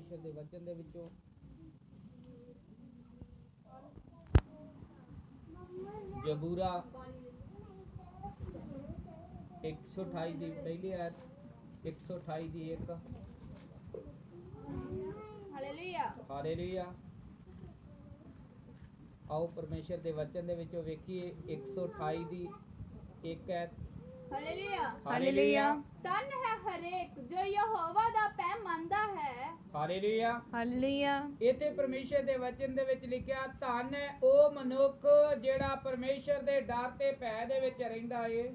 परमेश्वर के वचन दे विचों जबूरा 128 की पहली आयत 128 की एक हालेलुया। आओ परमेश्वर के वचन दे विचों वेखीए 128 की एक आयत हालेलुया हालेलुया धन है हरेक जो यहोवा दा पै मनदा है। Hallelujah hallelujah. इथे परमेश्वर दे वचन दे विच लिखिया धन है ओ मनुख जेड़ा परमेश्वर दे डर ते भै दे विच रहिंदा है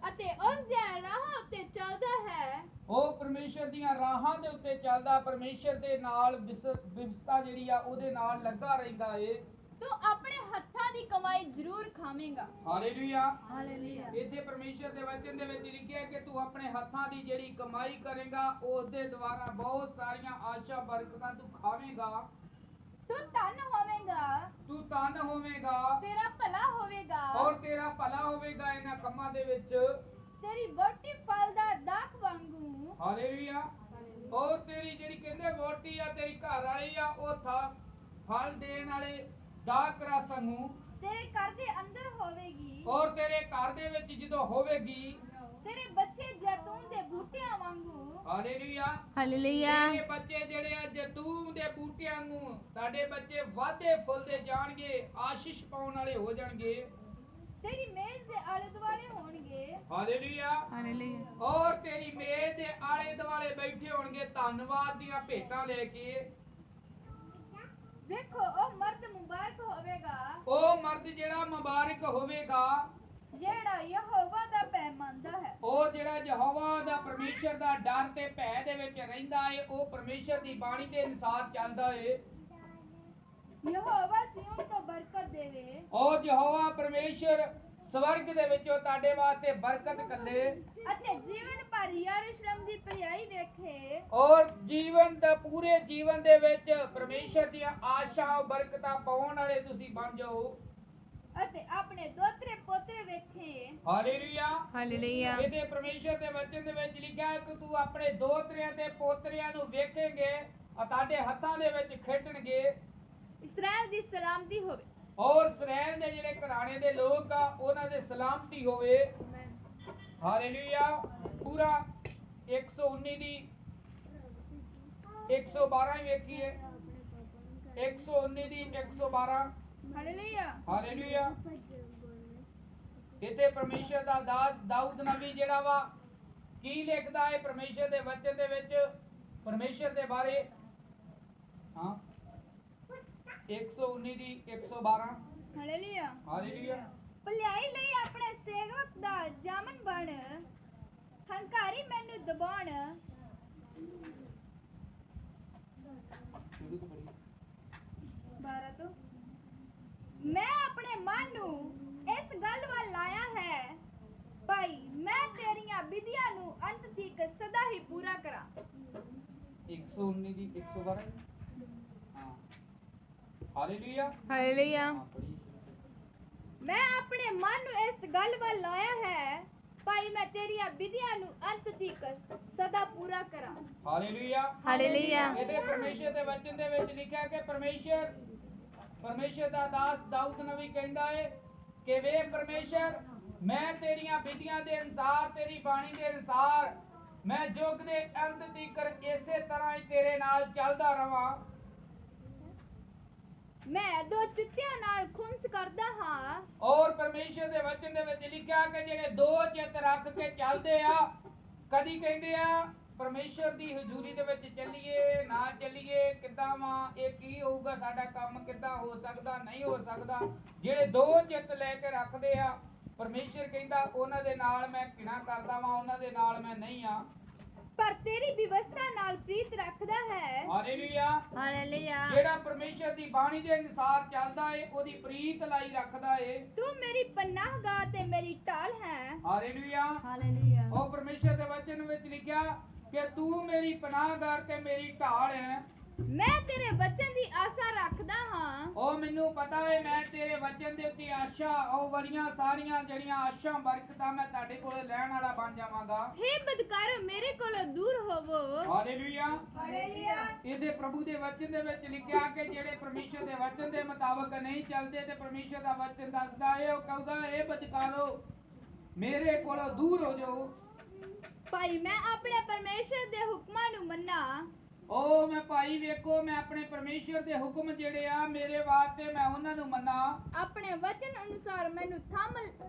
ਅਤੇ ਉਸ ਦੇ ਰਾਹਾਂ ਉੱਤੇ ਚੱਲਦਾ ਹੈ। ਉਹ ਪਰਮੇਸ਼ਰ ਦੀਆਂ ਰਾਹਾਂ ਦੇ ਉੱਤੇ ਚੱਲਦਾ ਪਰਮੇਸ਼ਰ ਦੇ ਨਾਲ ਵਿਵਸਥਾ ਜਿਹੜੀ ਆ ਉਹਦੇ ਨਾਲ ਲੱਗਾ ਰਹਿੰਦਾ ਏ ਤੂੰ ਆਪਣੇ ਹੱਥਾਂ ਦੀ ਕਮਾਈ ਜ਼ਰੂਰ ਖਾਵੇਂਗਾ। Hallelujah hallelujah. ਇੱਥੇ ਪਰਮੇਸ਼ਰ ਦੇ ਵਚਨ ਦੇ ਵਿੱਚ ਲਿਖਿਆ ਕਿ ਤੂੰ ਆਪਣੇ ਹੱਥਾਂ ਦੀ ਜਿਹੜੀ ਕਮਾਈ ਕਰੇਗਾ ਉਸ ਦੇ ਦੁਆਰਾ ਬਹੁਤ ਸਾਰੀਆਂ ਆਸ਼ਾ ਬਰਕਤਾਂ ਤੂੰ ਖਾਵੇਂਗਾ। ਤੂੰ ਧਨ ਹੋਵੇਂਗਾ, ਤੂੰ ਧਨ ਹੋਵੇਗਾ, ਤੇਰਾ ਭਲਾ ਹੋਵੇਗਾ ਔਰ ਤੇਰਾ ਭਲਾ ਹੋਵੇਗਾ ਇਹਨਾਂ ਕੰਮਾਂ ਦੇ ਵਿੱਚ। ਤੇਰੀ ਵੋਟੀ ਫਲਦਾਰ ਦਾਖ ਵਾਂਗੂ। ਹਾਲੇਲੂਇਆ। ਔਰ ਤੇਰੀ ਜਿਹੜੀ ਕਹਿੰਦੇ ਵੋਟੀ ਆ ਤੇਰੀ ਘਰ ਵਾਲੀ ਆ ਉਹ ਫਲ ਦੇਣ ਵਾਲੇ ਦਾਖ ਰਸ ਨੂੰ ਤੇਰੇ ਘਰ ਦੇ ਅੰਦਰ ਹੋਵੇਗੀ। ਔਰ ਤੇਰੇ ਘਰ ਦੇ ਵਿੱਚ ਜਦੋਂ ਹੋਵੇਗੀ ਤੇਰੇ ਬੱਚੇ ਜੈਤੂਨ ਦੇ ਬੂਟਿਆਂ ਵਾਂਗੂ। ਹਾਲੇਲੂਇਆ। ਹਾਲੇਲੂਇਆ। ਤੇਰੇ ਬੱਚੇ ਜਿਹੜੇ ਆ ਜੈਤੂਨ ਦੇ ਬੂਟਿਆਂ ਨੂੰ ਤੁਹਾਡੇ ਬੱਚੇ ਵਾਧੇ ਫੁੱਲਦੇ ਜਾਣਗੇ, ਆਸ਼ੀਸ਼ ਪਾਉਣ ਵਾਲੇ ਹੋ ਜਾਣਗੇ। ਤੇਰੀ ਮੇਜ਼ ਦੇ ਆਲੇ ਦੁਆਲੇ ਹੋਣਗੇ। ਹਾਲੇਲੂਇਆ। ਹਾਲੇਲੂਇਆ। ਔਰ ਤੇਰੀ ਮੇਜ਼ ਦੇ ਆਲੇ ਦੁਆਲੇ ਬੈਠੇ ਹੋਣਗੇ ਧੰਨਵਾਦ ਦੀਆਂ ਭੇਟਾਂ ਲੈ ਕੇ। ਦੇਖੋ ਉਹ ਮਰਦ ਮੁਬਾਰਕ ਹੋਵੇਗਾ। ਉਹ ਮਰਦ ਜਿਹੜਾ ਮੁਬਾਰਕ ਹੋਵੇਗਾ ਜਿਹੜਾ ਯਹੋਵਾ ਦਾ ਭੈ ਮੰਨਦਾ ਹੈ। ਉਹ ਜਿਹੜਾ ਯਹੋਵਾ ਦਾ ਪਰਮੇਸ਼ਰ ਦਾ ਡਰ ਤੇ ਭੈ ਦੇ ਵਿੱਚ ਰਹਿੰਦਾ ਏ, ਉਹ ਪਰਮੇਸ਼ਰ ਦੀ ਬਾਣੀ ਦੇ ਅਨੁਸਾਰ ਚੱਲਦਾ ਏ। ਯਹੋਵਾ ਸਿਯੋਨ ਤੋਂ ਬਰਕਤ ਦੇਵੇ। ਉਹ ਯਹੋਵਾ ਪਰਮੇਸ਼ਰ ਸਵਰਗ ਦੇ ਵਿੱਚੋਂ ਤੁਹਾਡੇ ਵਾਸਤੇ ਬਰਕਤ ਕੱਲੇ ਅਤੇ ਜੀਵਨ ਭਰ ਯਰੂਸ਼ਲਮ ਦੀ ਭਲਾਈ ਵੇਖੇ। ਔਰ ਜੀਵਨ ਦਾ ਪੂਰੇ ਜੀਵਨ ਦੇ ਵਿੱਚ ਪਰਮੇਸ਼ਰ ਦੀਆਂ ਆਸ਼ਾ ਬਰਕਤਾਂ ਪਾਉਣ ਵਾਲੇ ਤੁਸੀਂ ਬਣ ਜਾਓ। ਅਤੇ ਆਪਣੇ ਦੋਤਰੇ ਪੋਤਰੇ ਵੇਖੇ। ਹਾਲੇਲੂਇਆ। ਹਾਲੇਲੂਇਆ। ਇਹਦੇ ਪਰਮੇਸ਼ਰ ਦੇ ਵਚਨ ਦੇ ਵਿੱਚ ਲਿਖਿਆ ਹੈ ਕਿ ਤੂੰ ਆਪਣੇ ਦੋਤਰਿਆਂ ਤੇ ਪੋਤਰਿਆਂ ਨੂੰ ਵੇਖੇਂਗੇ ਆ ਤੁਹਾਡੇ ਹੱਥਾਂ ਦੇ ਵਿੱਚ ਖੇਡਣਗੇ। ਇਸਰਾਇਲ ਦੀ ਸਲਾਮਤੀ ਹੋਵੇ। ਔਰ ਇਸਰਾਇਲ ਦੇ ਜਿਹੜੇ ਘਰਾਣੇ ਦੇ ਲੋਕ ਆ ਉਹਨਾਂ ਦੇ ਸਲਾਮਤੀ ਹੋਵੇ। ਹਾਲੇਲੂਇਆ। ਪੂਰਾ 119 ਦੀ 112 ਵੇਖੀਏ 119 ਦੀ 112। ਹਾਲੇਲੂਇਆ। ਹਾਲੇਲੂਇਆ। ਇੱਥੇ ਪਰਮੇਸ਼ਰ ਦਾ ਦਾਸ ਦਾਊਦ ਨਬੀ ਜਿਹੜਾ ਵਾ ਕੀ ਲਿਖਦਾ ਹੈ ਪਰਮੇਸ਼ਰ ਦੇ ਵਚਨ ਦੇ ਵਿੱਚ ਪਰਮੇਸ਼ਰ ਦੇ ਬਾਰੇ। ਹਾਂ 119 ਦੀ 112। ਹਾਲੇਲੂਇਆ। ਹਾਲੇਲੂਇਆ। ਭਲਾਈ ਲਈ ਆਪਣੇ ਸੇਵਕ ਦਾ ਜਾਮਨ ਬਣ, ਹੰਕਾਰੀ ਮੈਨੂੰ ਦਬਾਉਣ। 12 ਤੋਂ ਮੈਂ ਆਪਣੇ ਮਨ ਨੂੰ ਇਸ ਗੱਲ ਵੱਲ ਲਾਇਆ ਹੈ ਭਾਈ ਮੈਂ ਤੇਰੀਆਂ ਵਿਧੀਆਂ ਨੂੰ ਅੰਤ ਤੱਕ ਸਦਾ ਹੀ ਪੂਰਾ ਕਰਾਂ। 119 ਦੀ 112। ਹਾਂ ਹਾਲੇਲੂਇਆ। ਹਾਲੇਲੂਇਆ। ਮੈਂ ਆਪਣੇ ਮਨ ਨੂੰ ਇਸ ਗੱਲ ਵੱਲ ਲਾਇਆ ਹੈ ਭਾਈ ਮੈਂ ਤੇਰੀਆਂ ਵਿਧੀਆਂ ਨੂੰ ਅੰਤ ਤੱਕ ਸਦਾ ਪੂਰਾ ਕਰਾਂ। ਹਾਲੇਲੂਇਆ। ਹਾਲੇਲੂਇਆ। ਇਹਦੇ ਪਰਮੇਸ਼ਰ ਦੇ ਵਚਨ ਦੇ ਵਿੱਚ ਲਿਖਿਆ ਕਿ ਪਰਮੇਸ਼ਰ ਦਾ ਦਾਸ ਦਾਊਦ ਨਬੀ ਕਹਿੰਦਾ ਹੈ ਕਿ ਵੇ ਪਰਮੇਸ਼ਰ ਮੈਂ ਤੇਰੀਆਂ ਵਿਧੀਆਂ ਦੇ ਅਨੁਸਾਰ ਤੇਰੀ ਬਾਣੀ ਦੇ ਅਨੁਸਾਰ ਮੈਂ ਯੁੱਗ ਦੇ ਅੰਤ ਤੱਕ ਇਸੇ ਤਰ੍ਹਾਂ ਹੀ ਤੇਰੇ ਨਾਲ ਚੱਲਦਾ ਰਵਾਂ। ਮੈਂ ਦੋ ਚਿੱਤਿਆਂ ਨਾਲ ਖੁੰਸ ਕਰਦਾ ਹਾਂ। ਔਰ ਪਰਮੇਸ਼ਰ ਦੇ ਵਚਨ ਦੇ ਵਿੱਚ ਲਿਖਿਆ ਕਿ ਜਿਹੜੇ ਦੋ ਚਿੱਤ ਰੱਖ ਕੇ ਚੱਲਦੇ ਆ ਕਦੀ ਕਹਿੰਦੇ ਆ ਪਰਮੇਸ਼ਰ ਦੀ ਹਜ਼ੂਰੀ ਦੇ ਵਿੱਚ ਚੱਲੀਏ ਨਾ ਚੱਲੀਏ ਕਿੱਦਾਂ ਵਾ ਇਹ ਕੀ ਹੋਊਗਾ ਸਾਡਾ ਕੰਮ ਕਿੱਦਾਂ ਹੋ ਸਕਦਾ ਨਹੀਂ ਹੋ ਸਕਦਾ। ਜਿਹੜੇ ਦੋ ਚਿੱਤ ਲੈ ਕੇ ਰੱਖਦੇ ਆ ਪਰਮੇਸ਼ਰ ਕਹਿੰਦਾ ਉਹਨਾਂ ਦੇ ਨਾਲ ਮੈਂ ਘਿਣਾ ਕਰਦਾ ਵਾਂ, ਉਹਨਾਂ ਦੇ ਨਾਲ ਮੈਂ ਨਹੀਂ ਆ। ਪਰ ਤੇਰੀ ਵਿਵਸਥਾ ਨਾਲ ਪ੍ਰੀਤ ਰੱਖਦਾ ਹੈ। ਹਾਲੇਲੂਇਆ। ਹਾਲੇਲੂਇਆ। ਜਿਹੜਾ ਪਰਮੇਸ਼ਰ ਦੀ ਬਾਣੀ ਦੇ ਅਨੁਸਾਰ ਚੱਲਦਾ ਏ ਉਹਦੀ ਪ੍ਰੀਤ ਲਾਈ ਰੱਖਦਾ ਏ। ਤੂੰ ਮੇਰੀ ਪਨਾਹਗਾਹ ਤੇ ਮੇਰੀ ਢਾਲ ਹੈ। ਹਾਲੇਲੂਇਆ। ਹਾਲੇਲੂਇਆ। ਉਹ ਪਰਮੇਸ਼ਰ ਦੇ ਵਚਨ ਵਿੱਚ ਲਿਖਿਆ ਕਿ ਤੂੰ ਮੇਰੀ ਪਨਾਹਗਾਹ ਤੇ ਮੇਰੀ ਢਾਲ ਹੈ। ਮੈਂ ਤੇਰੇ ਵਚਨ ਦੀ ਆਸਾ ਰੱਖਦਾ ਹਾਂ। ਉਹ ਮੈਨੂੰ ਪਤਾ ਹੈ ਮੈਂ ਤੇਰੇ ਵਚਨ ਦੇ ਉੱਤੇ ਆਸ਼ਾ ਉਹ ਬੜੀਆਂ ਸਾਰੀਆਂ ਜਿਹੜੀਆਂ ਆਸ਼ਾ ਬਰਕਤਾਂ ਮੈਂ ਤੁਹਾਡੇ ਕੋਲ ਲੈਣ ਵਾਲਾ ਬਣ ਜਾਵਾਂਗਾ। ਹੇ ਬਦਕਾਰੋ ਮੇਰੇ ਕੋਲੋਂ ਦੂਰ ਹੋਵੋ। ਹਾਲੇਲੂਇਆ। ਹਾਲੇਲੂਇਆ। ਇਹਦੇ ਪ੍ਰਭੂ ਦੇ ਵਚਨ ਦੇ ਵਿੱਚ ਲਿਖਿਆ ਕਿ ਜਿਹੜੇ ਪਰਮੇਸ਼ਰ ਦੇ ਵਚਨ ਦੇ ਮੁਤਾਬਕ ਨਹੀਂ ਚੱਲਦੇ ਤੇ ਪਰਮੇਸ਼ਰ ਦਾ ਵਚਨ ਦੱਸਦਾ ਹੈ ਉਹ ਕਹੂਗਾ ਇਹ ਬਚਕਾਰੋ ਮੇਰੇ ਕੋਲੋਂ ਦੂਰ ਹੋ ਜਾਓ। ਭਾਈ ਮੈਂ ਆਪਣੇ ਪਰਮੇਸ਼ਰ ਦੇ ਹੁਕਮਾਂ ਨੂੰ ਮੰਨਾਂ। ਉਹ ਮੈਂ ਭਾਈ ਵੇਖੋ ਮੈਂ ਆਪਣੇ ਪਰਮੇਸ਼ਰ ਦੇ ਹੁਕਮ ਜਿਹੜੇ ਆ ਮੇਰੇ ਵਾਸਤੇ ਮੈਂ ਉਹਨਾਂ ਨੂੰ ਮੰਨਾਂ। ਆਪਣੇ ਵਚਨ ਅਨੁਸਾਰ ਮੈਨੂੰ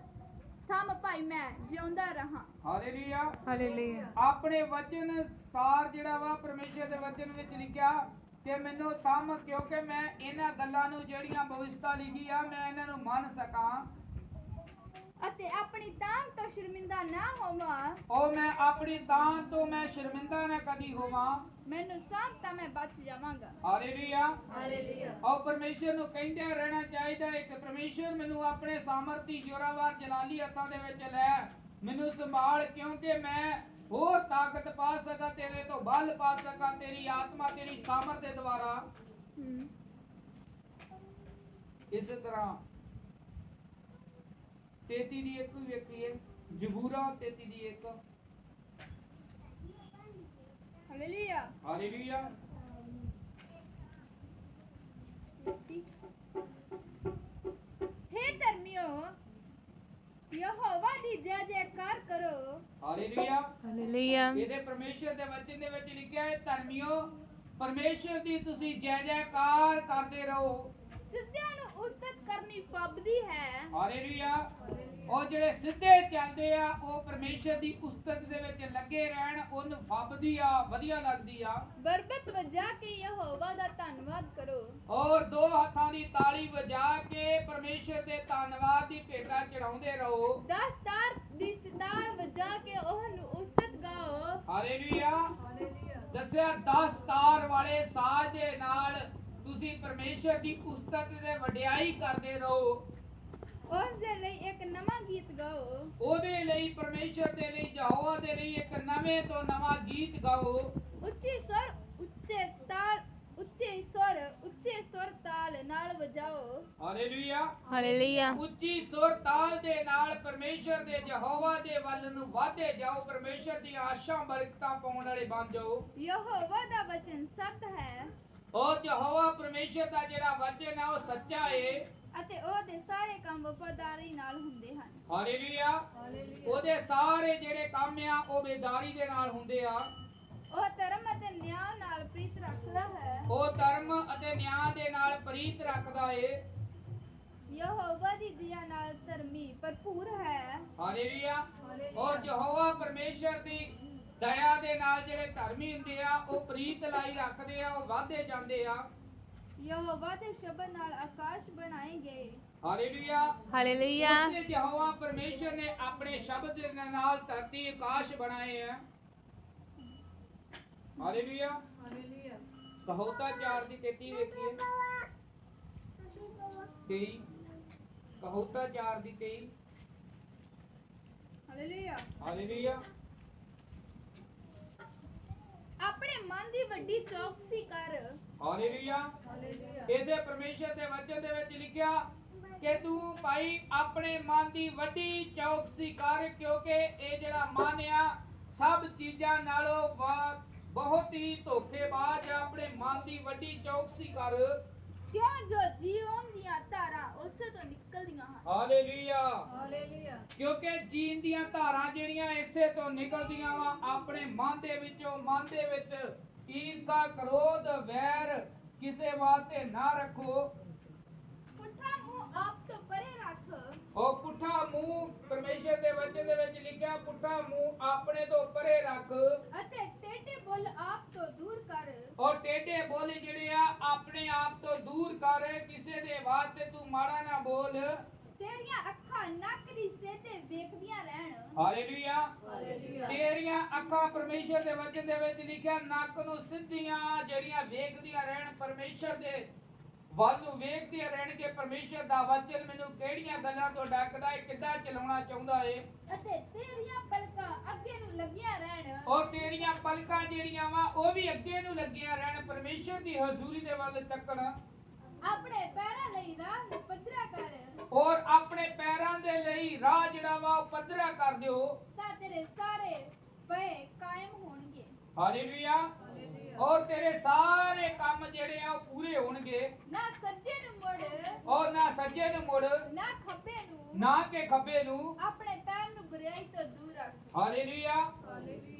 ਥੰਮ ਭਾਈ ਮੈਂ ਜਿਉਂਦਾ ਰਹਾ। Hallelujah hallelujah. ਆਪਣੇ ਵਚਨ ਸਾਰ ਜਿਹੜਾ ਵਾ ਪਰਮੇਸ਼ਰ ਦੇ ਵਚਨ ਵਿੱਚ ਲਿਖਿਆ ਕਿ ਮੈਨੂੰ ਥੰਮ ਕਿਉਂਕਿ ਮੈਂ ਇਹਨਾਂ ਗੱਲਾਂ ਨੂੰ ਜਿਹੜੀਆਂ ਭਵਿਸ਼ਤਾ ਲਿਖੀ ਆ ਮੈਂ ਇਹਨਾਂ ਨੂੰ ਮੰਨ ਸਕਾਂ ਅਤੇ ਆਪਣੀ ਤਾਂਘ ਤੋਂ ਸ਼ਰਮਿੰਦਾ ਨਾ ਹੋਵਾਂ। ਉਹ ਮੈਂ ਆਪਣੀ ਤਾਂਘ ਤੋਂ ਮੈਂ ਸ਼ਰਮਿੰਦਾ ਨਾ ਕਦੀ ਹੋਵਾਂ। ਮੈਨੂੰ ਸਾਂਭ ਤਾਂ ਮੈਂ ਬਚ ਜਾਵਾਂਗਾ। Hallelujah hallelujah. ਉਹ ਪਰਮੇਸ਼ਰ ਨੂੰ ਕਹਿੰਦੇ ਰਹਿਣਾ ਚਾਹੀਦਾ ਹੈ ਕਿ ਪਰਮੇਸ਼ਰ ਮੈਨੂੰ ਆਪਣੇ ਸਾਮਰਥੀ ਜ਼ੋਰਾਵਰ ਜਲਾਲੀ ਹੱਥਾਂ ਦੇ ਵਿੱਚ ਲੈ ਮੈਨੂੰ ਸੰਭਾਲ ਕਿਉਂਕਿ ਮੈਂ ਹੋਰ ਤਾਕਤ ਪਾ ਸਕਾਂ ਤੇਰੇ ਤੋਂ ਬਲ ਪਾ ਸਕਾਂ ਤੇਰੀ ਆਤਮਾ ਤੇਰੀ ਸਾਮਰਥ ਦੇ ਦੁਆਰਾ। ਇਸੇ ਤਰ੍ਹਾਂ 33 ਦੀ 1 ਵੇਖੀਏ ਜ਼ਬੂਰਾ 33 ਦੀ 1। ਹਾਲੇਲੂਇਆ। ਹਾਲੇਲੂਇਆ। हे ਧਰਮੀਓ ਯਹੋਵਾ ਦੀ ਜੈ ਜੈਕਾਰ ਕਰੋ। ਹਾਲੇਲੂਇਆ। ਹਾਲੇਲੂਇਆ। ਇਹਦੇ ਪਰਮੇਸ਼ਰ ਦੇ ਵਚਨ ਦੇ ਵਿੱਚ ਲਿਖਿਆ ਹੈ ਧਰਮੀਓ ਪਰਮੇਸ਼ਰ ਦੀ ਤੁਸੀਂ ਜੈ ਜੈਕਾਰ ਕਰਦੇ ਰਹੋ। ਸਿੱਧਿਆਂ ਨੂੰ ਉਸਤਤ ਕਰਨੀ ਫੱਬਦੀ ਹੈ। ਹਾਲੇਲੂਇਆ। ਉਹ ਜਿਹੜੇ ਸਿੱਧੇ ਚੱਲਦੇ ਆ ਉਹ ਪਰਮੇਸ਼ਰ ਦੀ ਉਸਤਤ ਦੇ ਵਿੱਚ ਲੱਗੇ ਰਹਿਣ ਉਹਨੂੰ ਫੱਬਦੀ ਆ ਵਧੀਆ ਲੱਗਦੀ ਆ। ਬਰਬਤ ਵਜਾ ਕੇ ਯਹੋਵਾ ਦਾ ਧੰਨਵਾਦ ਕਰੋ। ਔਰ ਦੋ ਹੱਥਾਂ ਦੀ ਤਾਲੀ ਵਜਾ ਕੇ ਪਰਮੇਸ਼ਰ ਦੇ ਧੰਨਵਾਦ ਦੀ ਭੇਟਾ ਚੜਾਉਂਦੇ ਰਹੋ। ਦਸਤਾਰ ਦੀ ਸਿਤਾਰ ਵਜਾ ਕੇ ਉਹਨੂੰ ਉਸਤਤ ਗਾਓ। ਹਾਲੇਲੂਇਆ। ਦੱਸਿਆ 10 ਤਾਰ ਵਾਲੇ ਸਾਜ਼ ਦੇ ਨਾਲ ਤੁਸੀਂ ਪਰਮੇਸ਼ਰ ਦੀ ਉਸਤਤ ਤੇ ਵਡਿਆਈ ਕਰਦੇ ਰਹੋ। ਉਸ ਦੇ ਲਈ ਇੱਕ ਨਵਾਂ ਗੀਤ ਗਾਓ। ਉਹਦੇ ਲਈ ਪਰਮੇਸ਼ਰ ਦੇ ਲਈ ਯਹੋਵਾ ਦੇ ਲਈ ਇੱਕ ਨਵੇਂ ਤੋਂ ਨਵਾਂ ਗੀਤ ਗਾਓ। ਉੱਚੇ ਸੁਰ ਉੱਚੇ ਸੁਰ ਤਾਲ ਨਾਲ ਵਜਾਓ। ਹਾਲੇਲੂਇਆ। ਹਾਲੇਲੂਇਆ। ਉੱਚੀ ਸੁਰ ਤਾਲ ਦੇ ਨਾਲ ਪਰਮੇਸ਼ਰ ਦੇ ਯਹੋਵਾ ਦੇ ਵੱਲ ਨੂੰ ਵਧਦੇ ਜਾਓ। ਪਰਮੇਸ਼ਰ ਦੀਆਂ ਆਸ਼ਾਂ ਬਰਕਤਾਂ ਪਾਉਣ ਵਾਲੇ ਬਣ ਜਾਓ। ਯਹੋਵਾ ਦਾ ਵਚਨ ਸੱਚ ਹੈ ਉਹ ਯਹੋਵਾ ਪਰਮੇਸ਼ਰ ਦਾ ਜਿਹੜਾ ਵਚਨ ਹੈ ਉਹ ਸੱਚਾ ਹੈ ਅਤੇ ਉਹਦੇ ਸਾਰੇ ਕੰਮ ਵਫਾਦਾਰੀ ਨਾਲ ਹੁੰਦੇ ਹਨ। ਹਾਲੇਲੂਇਆ। ਉਹਦੇ ਸਾਰੇ ਜਿਹੜੇ ਕੰਮ ਆ ਉਹ ਬੇਦਾਰੀ ਦੇ ਨਾਲ ਹੁੰਦੇ ਆ। ਉਹ ਧਰਮ ਅਤੇ ਨਿਆਂ ਨਾਲ ਪ੍ਰੀਤ ਰੱਖਦਾ ਹੈ। ਉਹ ਧਰਮ ਅਤੇ ਨਿਆਂ ਦੇ ਨਾਲ ਪ੍ਰੀਤ ਰੱਖਦਾ ਏ। ਯਹੋਵਾ ਦੀ ਦਇਆ ਨਾਲ ਧਰਮੀ ਭਰਪੂਰ ਹੈ। ਹਾਲੇਲੂਇਆ। ਔਰ ਯਹੋਵਾ ਪਰਮੇਸ਼ਰ ਦੀ ਦਇਆ ਦੇ ਨਾਲ ਜਿਹੜੇ ਧਰਮੀ ਹੁੰਦੇ ਆ ਉਹ ਪ੍ਰੀਤ ਲਾਈ ਰੱਖਦੇ ਆ ਉਹ ਵਧਦੇ ਜਾਂਦੇ ਆ। ਯਹੋਵਾ ਦੇ ਸ਼ਬਦ ਨਾਲ ਆਕਾਸ਼ ਬਣਾਏ ਗਏ। ਹਾਲੇਲੂਇਆ। ਹਾਲੇਲੂਇਆ। ਉਸੇ ਯਹੋਵਾ ਪਰਮੇਸ਼ਰ ਨੇ ਆਪਣੇ ਸ਼ਬਦ ਦੇ ਨਾਲ ਧਰਤੀ ਆਕਾਸ਼ ਬਣਾਏ ਆ। ਹਾਲੇਲੂਇਆ। ਕਹੋਤਾ 4 ਦੀ 33 ਵੇਖੀਏ। 23 ਕਹੋਤਾ 4 ਦੀ 23। ਹਾਲੇਲੂਇਆ। ਹਾਲੇਲੂਇਆ। ਆਪਣੇ ਮਨ ਦੀ ਵੱਡੀ ਚੌਕਸੀ ਕਰ। ਹਾਲੇਲੂਇਆ। ਇਹਦੇ ਪਰਮੇਸ਼ਰ ਦੇ ਵਚਨ ਦੇ ਵਿੱਚ ਲਿਖਿਆ ਕਿ ਤੂੰ ਭਾਈ ਆਪਣੇ ਮਨ ਦੀ ਵੱਡੀ ਚੌਕਸੀ ਕਰ ਕਿਉਂਕਿ ਇਹ ਜਿਹੜਾ ਮਨ ਆ ਸਭ ਚੀਜ਼ਾਂ ਨਾਲੋਂ ਬਹੁਤ ਹੀ ਧੋਖੇਬਾਜ਼ ਆ। ਆਪਣੇ ਮਨ ਦੀ ਵੱਡੀ ਚੌਕਸੀ ਕਰ ਕਿਉਂ ਜੋ ਜੀਵਨ ਦੀਆਂ ਧਾਰਾਂ ਉਸੇ ਤੋਂ ਨਿਕਲਦੀਆਂ ਹਨ। ਹਾਲੇਲੂਇਆ। ਕਿਉਂਕਿ ਜੀਵਨ ਦੀਆਂ ਧਾਰਾਂ ਜਿਹੜੀਆਂ ਇਸੇ ਤੋਂ ਨਿਕਲਦੀਆਂ ਵਾ। ਆਪਣੇ ਮਨ ਦੇ ਵਿੱਚੋਂ ਮਨ ਦੇ ਵਿੱਚ ਈਰਖਾ ਕ੍ਰੋਧ ਵੈਰ ਕਿਸੇ ਵਾਸਤੇ ਨਾ ਰੱਖੋ। ਪੁੱਠਾ ਮੂੰਹ ਆਪ ਤੋਂ ਪਰੇ ਰੱਖ। ਉਹ ਪੁੱਠਾ ਮੂੰਹ ਪਰਮੇਸ਼ਰ ਦੇ ਵਚਨ ਦੇ ਵਿੱਚ ਲਿਖਿਆ ਪੁੱਠਾ ਮੂੰਹ ਆਪਣੇ ਤੋਂ ਪਰੇ ਰੱਖ ਅਤੇ ਟੇਢੇ ਬੁੱਲ ਆਪ ਤੋਂ ਦੂਰ ਕਰ। ਔਰ ਟੇਢੇ ਬੋਲ ਜਿਹੜੇ ਆ ਆਪਣੇ ਆਪ ਤੋਂ ਦੂਰ ਕਰ। ਕਿਸੇ ਦੇ ਵਾਸਤੇ ਤੂੰ ਮਾੜਾ ਨਾ ਬੋਲ। ਤੇਰੀਆਂ ਅੱਖਾਂ ਨੱਕ ਦੀ ਸੇਧੇ ਵੇਖਦੀਆਂ ਰਹਿਣ। ਹਾਲੇਲੂਇਆ। ਤੇਰੀਆਂ ਅੱਖਾਂ ਪਰਮੇਸ਼ਰ ਦੇ ਵਚਨ ਦੇ ਵਿੱਚ ਲਿਖਿਆ ਨੱਕ ਨੂੰ ਸਿੱਧੀਆਂ ਜਿਹੜੀਆਂ ਵੇਖਦੀਆਂ ਰਹਿਣ। ਪਰਮੇਸ਼ਰ ਦੇ ਵੱਲ ਨੂੰ ਵੇਖਦੇ ਰਹਿਣ ਕਿ ਪਰਮੇਸ਼ਰ ਦਾ ਵਚਨ ਮੈਨੂੰ ਕਿਹੜੀਆਂ ਗੱਲਾਂ ਤੋਂ ਡੱਕਦਾ ਹੈ ਕਿੱਦਾਂ ਚਲਾਉਣਾ ਚਾਹੁੰਦਾ ਏ। ਅਤੇ ਤੇਰੀਆਂ ਪਲਕਾਂ ਅੱਗੇ ਨੂੰ ਲੱਗੀਆਂ ਰਹਿਣ। ਔਰ ਤੇਰੀਆਂ ਪਲਕਾਂ ਜਿਹੜੀਆਂ ਵਾ ਉਹ ਵੀ ਅੱਗੇ ਨੂੰ ਲੱਗੀਆਂ ਰਹਿਣ ਪਰਮੇਸ਼ਰ ਦੀ ਹਜ਼ੂਰੀ ਦੇ ਵੱਲ ਤੱਕਣ। ਆਪਣੇ ਪੈਰਾਂ ਲਈ ਰਾਹ ਨੂੰ ਪੱਧਰਾ ਕਰ। ਔਰ ਆਪਣੇ ਪੈਰਾਂ ਦੇ ਲਈ ਰਾਹ ਜਿਹੜਾ ਵਾ ਉਹ ਪੱਧਰਾ ਕਰ ਦਿਓ ਤਾਂ ਤੇਰੇ ਸਾਰੇ ਪਏ ਕਾਇਮ ਹੋਣਗੇ। ਹਾਲੇਲੂਇਆ। ਔਰ ਤੇਰੇ ਸਾਰੇ ਕੰਮ ਜਿਹੜੇ ਆ ਉਹ ਪੂਰੇ ਹੋਣਗੇ ਨਾ ਸੱਜੇ ਨੂੰ ਮੁੜ ਔਰ ਨਾ ਸੱਜੇ ਨੂੰ ਮੁੜ ਨਾ ਖੱਬੇ ਨੂੰ ਨਾ ਕਿ ਖੱਬੇ ਨੂੰ ਆਪਣੇ ਪੈਰ ਨੂੰ ਬੁਰਾਈ ਤੋਂ ਦੂਰ ਰੱਖ ਹਾਲੇਲੂਇਆ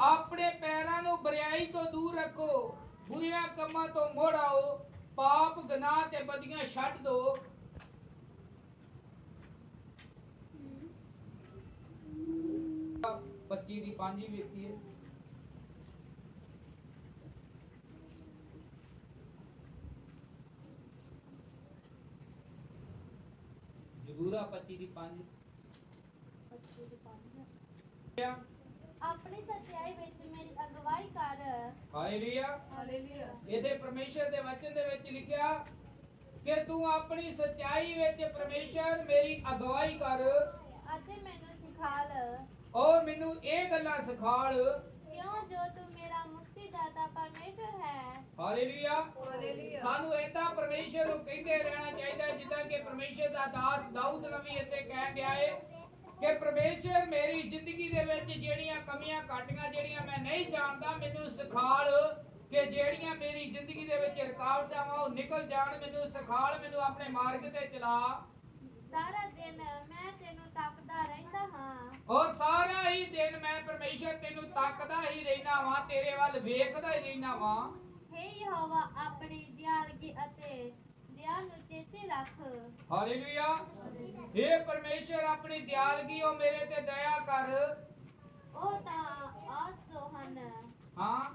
ਆਪਣੇ ਪੈਰਾਂ ਨੂੰ ਬੁਰਾਈ ਤੋਂ ਦੂਰ ਰੱਖੋ ਬੁਰੀਆਂ ਕੰਮਾਂ ਤੋਂ ਮੁੜ ਆਓ ਪਾਪ ਗੁਨਾਹ ਤੇ ਬਦੀਆਂ ਛੱਡ ਦੋ 25 ਦੀ 5 ਹੀ ਵੇਖੀਏ ਜਬੂਰਾ 25 ਦੀ 5 ਆਪਣੀ ਸੱਚਾਈ ਵਿੱਚ ਮੇਰੀ ਅਗਵਾਈ ਕਰ ਹਾਲੇਲੂਇਆ ਇਹਦੇ ਪਰਮੇਸ਼ਰ ਦੇ ਵਚਨ ਦੇ ਵਿੱਚ ਲਿਖਿਆ ਕਿ ਤੂੰ ਆਪਣੀ ਸੱਚਾਈ ਵਿੱਚ ਪਰਮੇਸ਼ਰ ਮੇਰੀ ਅਗਵਾਈ ਕਰ ਅਤੇ ਮੈਨੂੰ ਸਿਖਾਲ ਔਰ ਮੈਨੂੰ ਇਹ ਗੱਲਾਂ ਸਿਖਾਲ ਕਿਉਂ ਜੋ ਤੂੰ ਮੇਰਾ ਮੁਕਤੀਦਾਤਾ ਪਰਮੇਸ਼ਰ ਹੈ ਹਾਲੇਲੂਇਆ ਸਾਨੂੰ ਏਦਾਂ ਪਰਮੇਸ਼ਰ ਨੂੰ ਕਹਿੰਦੇ ਰਹਿਣਾ ਚਾਹੀਦਾ ਹੈ, ਜਿੱਦਾਂ ਕਿ ਪਰਮੇਸ਼ਰ ਦਾ ਦਾਸ ਦਾਊਦ ਨਬੀ ਇੱਥੇ ਕਹਿ ਗਿਆ ਹੈ ਕਿ ਪਰਮੇਸ਼ਰ ਮੇਰੀ ਜ਼ਿੰਦਗੀ ਦੇ ਵਿੱਚ ਜਿਹੜੀਆਂ ਕਮੀਆਂ ਘਾਟੀਆਂ ਜਿਹੜੀਆਂ ਮੈਂ ਨਹੀਂ ਜਾਣਦਾ ਮੈਨੂੰ ਸਿਖਾਲ ਕਿ ਜਿਹੜੀਆਂ ਮੇਰੀ ਜ਼ਿੰਦਗੀ ਦੇ ਵਿੱਚ ਰੁਕਾਵਟਾਂ ਵਾ ਉਹ ਨਿਕਲ ਜਾਣ ਮੈਨੂੰ ਸਿਖਾਲ ਮੈਨੂੰ ਆਪਣੇ ਮਾਰਗ ਤੇ ਚਲਾ ਸਾਰਾ ਦਿਨ ਮੈਂ ਤੈਨੂੰ ਤੱਕਦਾ ਰਹਿੰਦਾ ਹਾਂ ਔਰ ਸਾਰਾ ਹੀ ਦਿਨ ਮੈਂ ਪਰਮੇਸ਼ਰ ਤੈਨੂੰ ਤੱਕਦਾ ਹੀ ਰਹਿਣਾ ਵਾਂ ਤੇਰੇ ਵੱਲ ਵੇਖਦਾ ਹੀ ਰਹਿਣਾ ਵਾਂ ਹੇ ਯਹੋਵਾ ਆਪਣੀ ਦਿਆਲਗੀ ਅਤੇ ਦਇਆ ਨੂੰ ਚੇਤੇ ਰੱਖ ਹਾਲੇਲੂਇਆ हे ਪਰਮੇਸ਼ਰ ਆਪਣੀ ਦਿਆਲਗੀ ਉਹ ਮੇਰੇ ਤੇ ਦਇਆ ਕਰ ਉਹ ਤਾਂ ਆਸੋ ਹਨ ਹਾਂ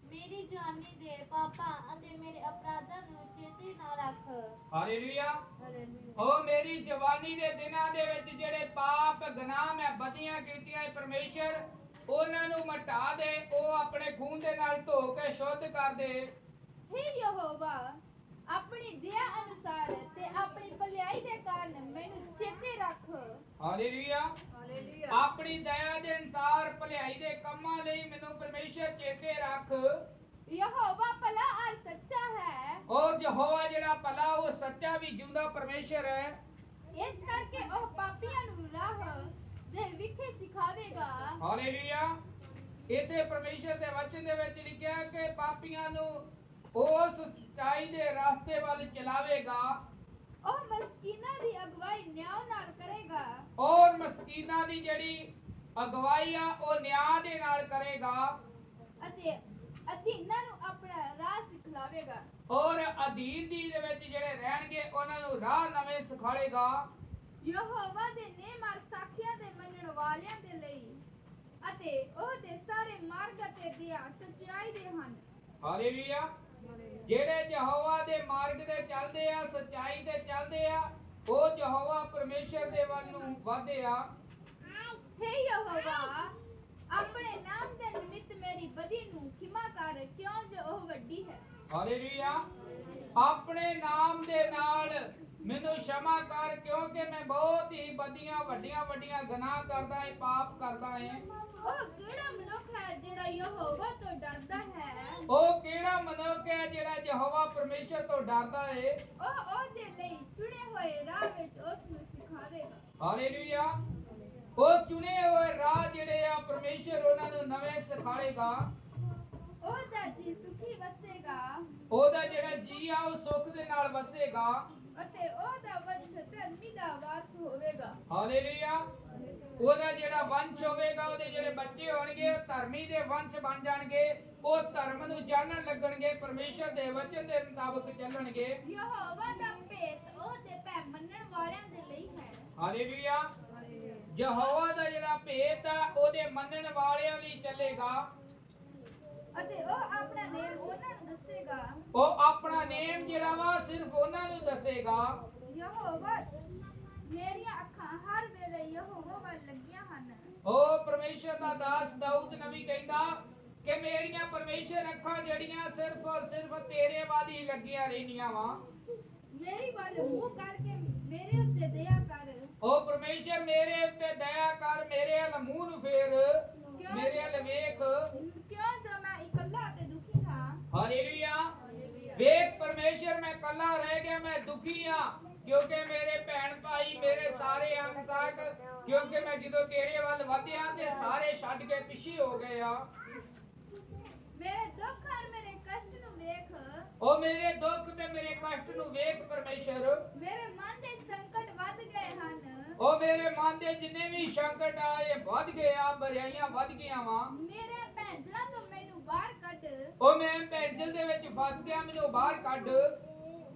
ਮੇਰੀ ਜਵਾਨੀ ਦੇ ਪਾਪਾਂ ਅਤੇ ਮੇਰੇ ਅਪਰਾਧਾਂ ਨੂੰ ਚੇਤੇ ਨਾ ਰੱਖ ਹਾਲੇਲੂਇਆ ਹਾਲੇਲੂਇਆ ਉਹ ਮੇਰੀ ਜਵਾਨੀ ਦੇ ਦਿਨਾਂ ਦੇ ਵਿੱਚ ਜਿਹੜੇ ਪਾਪ ਗੁਨਾਹ ਮੈਂ ਬਦੀਆਂ ਕੀਤੀਆਂ ਹੈ ਪਰਮੇਸ਼ਰ ਉਹਨਾਂ ਨੂੰ ਮਿਟਾ ਦੇ ਉਹ ਆਪਣੇ ਖੂਨ ਦੇ ਨਾਲ ਧੋ ਕੇ ਸ਼ੁੱਧ ਕਰ ਦੇ हे ਯਹੋਵਾ ਆਪਣੀ ਦਇਆ ਅਨੁਸਾਰ ਤੇ ਆਪਣੀ ਭਲਾਈ ਦੇ ਕਾਰਨ ਮੈਨੂੰ ਚੇਤੇ ਰੱਖ ਹਾਲੇਲੂਇਆ ਆਪਣੀ ਦਇਆ ਦੇ ਅਨਸਾਰ ਭਲਾਈ ਦੇ ਕੰਮਾਂ ਲਈ ਮੈਨੂੰ ਪਰਮੇਸ਼ਰ ਚੇਤੇ ਰੱਖ ਯਹੋਵਾ ਭਲਾ ਔਰ ਸੱਚਾ ਹੈ ਔਰ ਯਹੋਵਾ ਜਿਹੜਾ ਭਲਾ ਉਹ ਸੱਚਾ ਵੀ ਜਿਉਂਦਾ ਪਰਮੇਸ਼ਰ ਹੈ ਇਸ ਕਰਕੇ ਉਹ ਪਾਪੀਆਂ ਨੂੰ ਰਾਹ ਦੇ ਵਿਖੇ ਸਿਖਾਵੇਗਾ ਹਾਲੇਲੂਇਆ ਇੱਥੇ ਪਰਮੇਸ਼ਰ ਦੇ ਵਚਨ ਦੇ ਵਿੱਚ ਲਿਖਿਆ ਕਿ ਪਾਪੀਆਂ ਨੂੰ ਉਸ ਸੱਚਾਈ ਦੇ ਰਸਤੇ ਵੱਲ ਚਲਾਵੇਗਾ ਉਹ ਮਸਕੀਨਾਂ ਦੀ ਅਗਵਾਈ ਨਿਆਂ ਨਾਲ ਕਰੇਗਾ ਔਰ ਮਸਕੀਨਾਂ ਦੀ ਜਿਹੜੀ ਅਗਵਾਈ ਆ ਉਹ ਨਿਆਂ ਦੇ ਨਾਲ ਕਰੇਗਾ ਅਤੇ ਅਧੀਨਾਂ ਨੂੰ ਆਪਣਾ ਰਾਹ ਸਿਖਲਾਵੇਗਾ ਔਰ ਅਧੀਨ ਦੀ ਦੇ ਵਿੱਚ ਜਿਹੜੇ ਰਹਿਣਗੇ ਉਹਨਾਂ ਨੂੰ ਰਾਹ ਨਵੇਂ ਸਿਖਾਏਗਾ ਯਹੋਵਾ ਦੇ ਨੇਮ ਔਰ ਸਾਖੀਆਂ ਦੇ ਮੰਨਣ ਵਾਲਿਆਂ ਦੇ ਲਈ ਅਤੇ ਉਹ ਦੇ ਸਾਰੇ ਮਾਰਗ ਅਤੇ ਦਿਆ ਸੱਚਾਈ ਦੇ ਹਨ ਹਾਲੇਲੂਇਆ ਜਿਹੜੇ ਯਹੋਵਾ ਦੇ ਮਾਰਗ ਤੇ ਚੱਲਦੇ ਆ ਸੱਚਾਈ ਤੇ ਚੱਲਦੇ ਆ ਉਹ ਯਹੋਵਾ ਪਰਮੇਸ਼ਰ ਦੇ ਵੱਲ ਨੂੰ ਵਧਦੇ ਆ हे ਯਹੋਵਾ ਆਪਣੇ ਨਾਮ ਦੇ ਨਿਮਿਤ ਮੇਰੀ ਬਦੀ ਨੂੰ ਖਿਮਾ ਕਰ ਕਿਉਂ ਜੋ ਉਹ ਵੱਡੀ ਹੈ ਹਾਲੇਲੂਇਆ ਆਪਣੇ ਨਾਮ ਦੇ ਨਾਲ ਮੈਨੂੰ क्षमा ਕਰ ਕਿਉਂਕਿ ਮੈਂ ਬਹੁਤ ਹੀ ਵੱਡੀਆਂ ਵੱਡੀਆਂ ਗੁਨਾਹ ਕਰਦਾ ਹਾਂ ਪਾਪ ਕਰਦਾ ਹਾਂ ਉਹ ਕਿਹੜਾ ਮਨੁੱਖ ਹੈ ਜਿਹੜਾ ਯਹੋਵਾ ਤੋਂ ਡਰਦਾ ਹੈ ਉਹ ਕਿਹੜਾ ਮਨੁੱਖ ਹੈ ਜਿਹੜਾ ਯਹੋਵਾ ਪਰਮੇਸ਼ਰ ਤੋਂ ਡਰਦਾ ਹੈ ਉਹ ਉਹਦੇ ਲਈ ਚੁਣੇ ਹੋਏ ਰਾਹ ਵਿੱਚ ਉਸ ਨੂੰ ਸਿਖਾਵੇਗਾ ਹਾਲੇਲੂਇਆ ਉਹ ਚੁਣੇ ਹੋਏ ਰਾਹ ਜਿਹੜੇ ਆ ਪਰਮੇਸ਼ਰ ਉਹਨਾਂ ਨੂੰ ਨਵੇਂ ਸਿਖਾਏਗਾ ਉਹਦਾ ਜੀ ਸੁਖੀ ਵਸੇਗਾ ਉਹਦਾ ਜਿਹੜਾ ਜੀ ਆ ਉਹ ਸੁੱਖ ਦੇ ਨਾਲ ਵਸੇਗਾ ਅਤੇ ਉਹਦਾ ਵੰਸ਼ ਧਰਮੀ ਦਾ ਵਾਰਸ ਹੋਵੇਗਾ ਹਾਲੇਲੂਇਆ ਉਹਦਾ ਜਿਹੜਾ ਵੰਸ਼ ਹੋਵੇਗਾ ਉਹਦੇ ਜਿਹੜੇ ਬੱਚੇ ਹੋਣਗੇ ਉਹ ਧਰਮੀ ਦੇ ਵੰਸ਼ ਬਣ ਜਾਣਗੇ ਉਹ ਧਰਮ ਨੂੰ ਜਾਣਨ ਲੱਗਣਗੇ ਪਰਮੇਸ਼ਰ ਦੇ ਵਚਨ ਦੇ ਮੁਤਾਬਕ ਚੱਲਣਗੇ ਯਹੋਵਾ ਦਾ ਭੇਤ ਉਹਦੇ ਭੈ ਮੰਨਣ ਵਾਲਿਆਂ ਦੇ ਲਈ ਹੈ ਹਾਲੇਲੂਇਆ ਯਹੋਵਾ ਦਾ ਜਿਹੜਾ ਭੇਤ ਆ ਉਹਦੇ ਮੰਨਣ ਵਾਲਿਆਂ ਲਈ ਚੱਲੇਗਾ ਅਤੇ ਉਹ ਆਪਣਾ ਨੇਮ ਉਹਨਾਂ ਨੂੰ ਦੱਸੇਗਾ ਉਹ ਆਪਣਾ ਨੇਮ ਜਿਹੜਾ ਵਾ ਸਿਰਫ ਉਹਨਾਂ ਨੂੰ ਦੱਸੇਗਾ ਯਹੋਵਾ ਮੇਰੀਆਂ ਅੱਖਾਂ ਹਰ ਵੇਲੇ ਯਹੋਵਾ ਵੱਲ ਲੱਗੀਆਂ ਹਨ ਉਹ ਪਰਮੇਸ਼ਰ ਦਾ ਦਾਸ ਦਾਊਦ ਨਬੀ ਕਹਿੰਦਾ ਕਿ ਮੇਰੀਆਂ ਪਰਮੇਸ਼ਰ ਅੱਖਾਂ ਜਿਹੜੀਆਂ ਸਿਰਫ ਔਰ ਸਿਰਫ ਤੇਰੇ ਵੱਲ ਹੀ ਲੱਗੀਆਂ ਰਹਿੰਦੀਆਂ ਵਾ ਮੇਰੀ ਵੱਲ ਮੂੰਹ ਕਰਕੇ ਮੇਰੇ ਉੱਤੇ ਦਇਆ ਕਰ ਉਹ ਪਰਮੇਸ਼ਰ ਮੇਰੇ ਉੱਤੇ ਦਇਆ ਕਰ ਮੇਰੇ ਵੱਲ ਮੂੰਹ ਨੂੰ ਫੇਰ ਮੇਰੇ ਵੱਲ ਵੇਖ ਕਿਉਂ ਜੋ ਮੈਂ ਇਕੱਲਾ ਤੇ ਦੁਖੀ ਹਾਂ ਹਾਲੇਲੂਇਆ ਵੇਖ ਪਰਮੇਸ਼ਰ ਮੈਂ ਇਕੱਲਾ ਰਹਿ ਗਿਆ ਮੈਂ ਦੁਖੀ ਹਾਂ ਕਿਉਂਕਿ ਮੇਰੇ ਭੈਣ ਭਾਈ ਮੇਰੇ ਸਾਰੇ ਅੰਗ ਸਾਕ ਕਿਉਂਕਿ ਮੈਂ ਜਦੋਂ ਤੇਰੇ ਵੱਲ ਵਧਿਆ ਤੇ ਸਾਰੇ ਛੱਡ ਕੇ ਪਿੱਛੇ ਹੋ ਗਏ ਆ ਮੇਰੇ ਦੁੱਖ ਔਰ ਮੇਰੇ ਕਸ਼ਟ ਨੂੰ ਵੇਖ ਉਹ ਮੇਰੇ ਦੁੱਖ ਤੇ ਮੇਰੇ ਕਸ਼ਟ ਨੂੰ ਵੇਖ ਪਰਮੇਸ਼ਰ। ਮੇਰੇ ਮਨ ਦੇ ਸੰਕਟ ਵੱਧ ਗਏ ਹਨ। ਉਹ ਮੇਰੇ ਮਨ ਦੇ ਜਿੰਨੇ ਵੀ ਸੰਕਟ ਆਏ ਵੱਧ ਗਏ ਆ, ਬਰਿਆਈਆਂ ਵੱਧ ਗਈਆਂ ਵਾ। ਮੇਰੇ ਭੈਂਜਲਾਂ ਤੋਂ ਮੈਨੂੰ ਬਾਹਰ ਕੱਢ। ਉਹ ਮੈਂ ਭੈਂਜਲ ਦੇ ਵਿੱਚ ਫਸ ਗਿਆ, ਮੈਨੂੰ ਬਾਹਰ ਕੱਢ।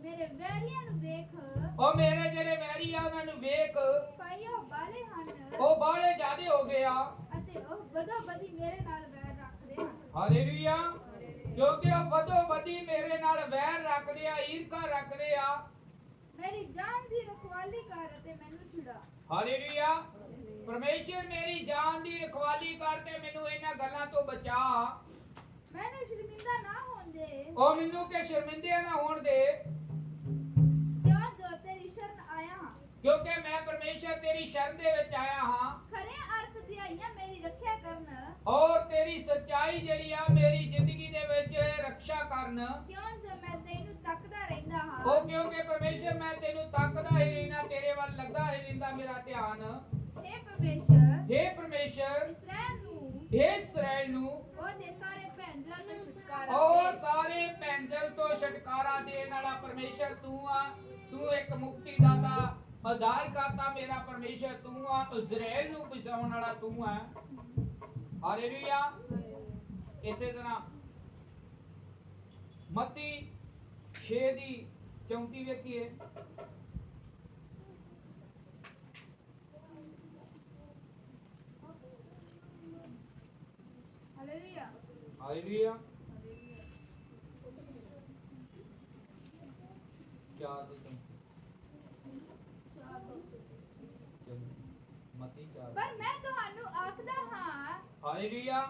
ਮੇਰੇ ਵੈਰੀਆਂ ਨੂੰ ਵੇਖ। ਉਹ ਮੇਰੇ ਜਿਹੜੇ ਵੈਰੀ ਆ ਉਹਨਾਂ ਨੂੰ ਵੇਖ। ਭਾਈ ਉਹ ਬਾਲੇ ਹਨ ਉਹ ਬਾਹਲੇ ਜ਼ਿਆਦੇ ਹੋ ਗਏ ਆ ਅਤੇ ਉਹ ਬਦੋ ਬਦੀ ਮੇਰੇ ਨਾਲ ਵੈਰ ਰੱਖਦੇ ਹਨ। ਹਾਲੇਲੂਇਆ। ਕਿਉਂਕਿ ਉਹ ਵਧੋ ਵਧੀ ਮੇਰੇ ਨਾਲ ਵੈਰ ਰੱਖਦੇ ਆ, ਈਰਖਾ ਰੱਖਦੇ ਆ। ਮੇਰੀ ਜਾਨ ਦੀ ਰਖਵਾਲੀ ਕਰ ਅਤੇ ਮੈਨੂੰ ਛੁਡਾ। ਹਾਲੇਲੂਇਆ। ਪਰਮੇਸ਼ਰ ਮੇਰੀ ਜਾਨ ਦੀ ਰਖਵਾਲੀ ਕਰ ਤੇ ਮੈਨੂੰ ਇਹਨਾਂ ਗੱਲਾਂ ਤੋਂ ਬਚਾ। ਮੈਨੂੰ ਸ਼ਰਮਿੰਦਾ ਨਾ ਹੋਣ ਦੇ। ਉਹ ਮੈਨੂੰ ਕਿ ਸ਼ਰਮਿੰਦੇ ਨਾ ਹੋਣ ਦੇ, ਕਿਉਂ ਜੋ ਤੇਰੀ ਸ਼ਰਨ ਆਇਆ ਹਾਂ। ਕਿਉਂਕਿ ਮੈਂ ਪਰਮੇਸ਼ਰ ਤੇਰੀ ਸ਼ਰਨ ਦੇ ਵਿੱਚ ਆਇਆ ਹਾਂ। ਖਰੇ ਅਰਥ ਦੀਆਂ ਮੇਰੀ ਰੱਖਿਆ ਕਰਨ। ਔਰ ਤੇਰੀ ਸੱਚਾਈ ਜਿਹੜੀ ਆ ਮੇਰੀ ਜ਼ਿੰਦਗੀ ਦੇ ਵਿੱਚ ਰੱਖਿਆ ਕਰਨ। ਕਿਉਂ ਜੋ ਮੈਂ ਤੈਨੂੰ ਤੱਕਦਾ ਰਹਿੰਦਾ ਹਾਂ। ਉਹ ਕਿਉਂਕਿ ਪਰਮੇਸ਼ਰ ਮੈਂ ਤੈਨੂੰ ਤੱਕਦਾ ਹੀ ਰਹਿਣਾ, ਤੇਰੇ ਵੱਲ ਲੱਗਾ ਹੀ ਰਹਿੰਦਾ ਮੇਰਾ ਧਿਆਨ। हे ਪਰਮੇਸ਼ਰ, हे ਪਰਮੇਸ਼ਰ, ਇਸਰਾਏਲ ਨੂੰ ਉਹਦੇ ਸਾਰੇ ਭੈਂਜਲਾਂ ਤੋਂ ਛੁਟਕਾਰਾ ਔਰ ਦੇ। ਸਾਰੇ ਪੈਂਜਲ ਤੋਂ ਛੁਟਕਾਰਾ ਦੇਣ ਵਾਲਾ ਪਰਮੇਸ਼ਰ ਤੂੰ ਆ। ਤੂੰ ਇੱਕ ਮੁਕਤੀ ਦਾਤਾ, ਉद्धार ਕਰਤਾ ਮੇਰਾ ਪਰਮੇਸ਼ਰ ਤੂੰ ਆ। ਇਸਰਾਏਲ ਨੂੰ ਬਚਾਉਣ ਵਾਲਾ ਤੂੰ ਆ। ਹਾਲੇਲੂਇਆ। ਇਸੇ ਤਰ੍ਹਾਂ ਮਤੀ 6 ਦੀ 34 ਵੇਖੀਏ। ਹਾਲੇਲੂਇਆ। ਹਾਲੇਲੂਇਆ। ਚਾਰ ਦੇ ਮਤੀ 4। ਪਰ ਮੈਂ ਤੁਹਾਨੂੰ ਆਖਦਾ ਹਾਂ। ਹਾਲੇਲੂਇਆ।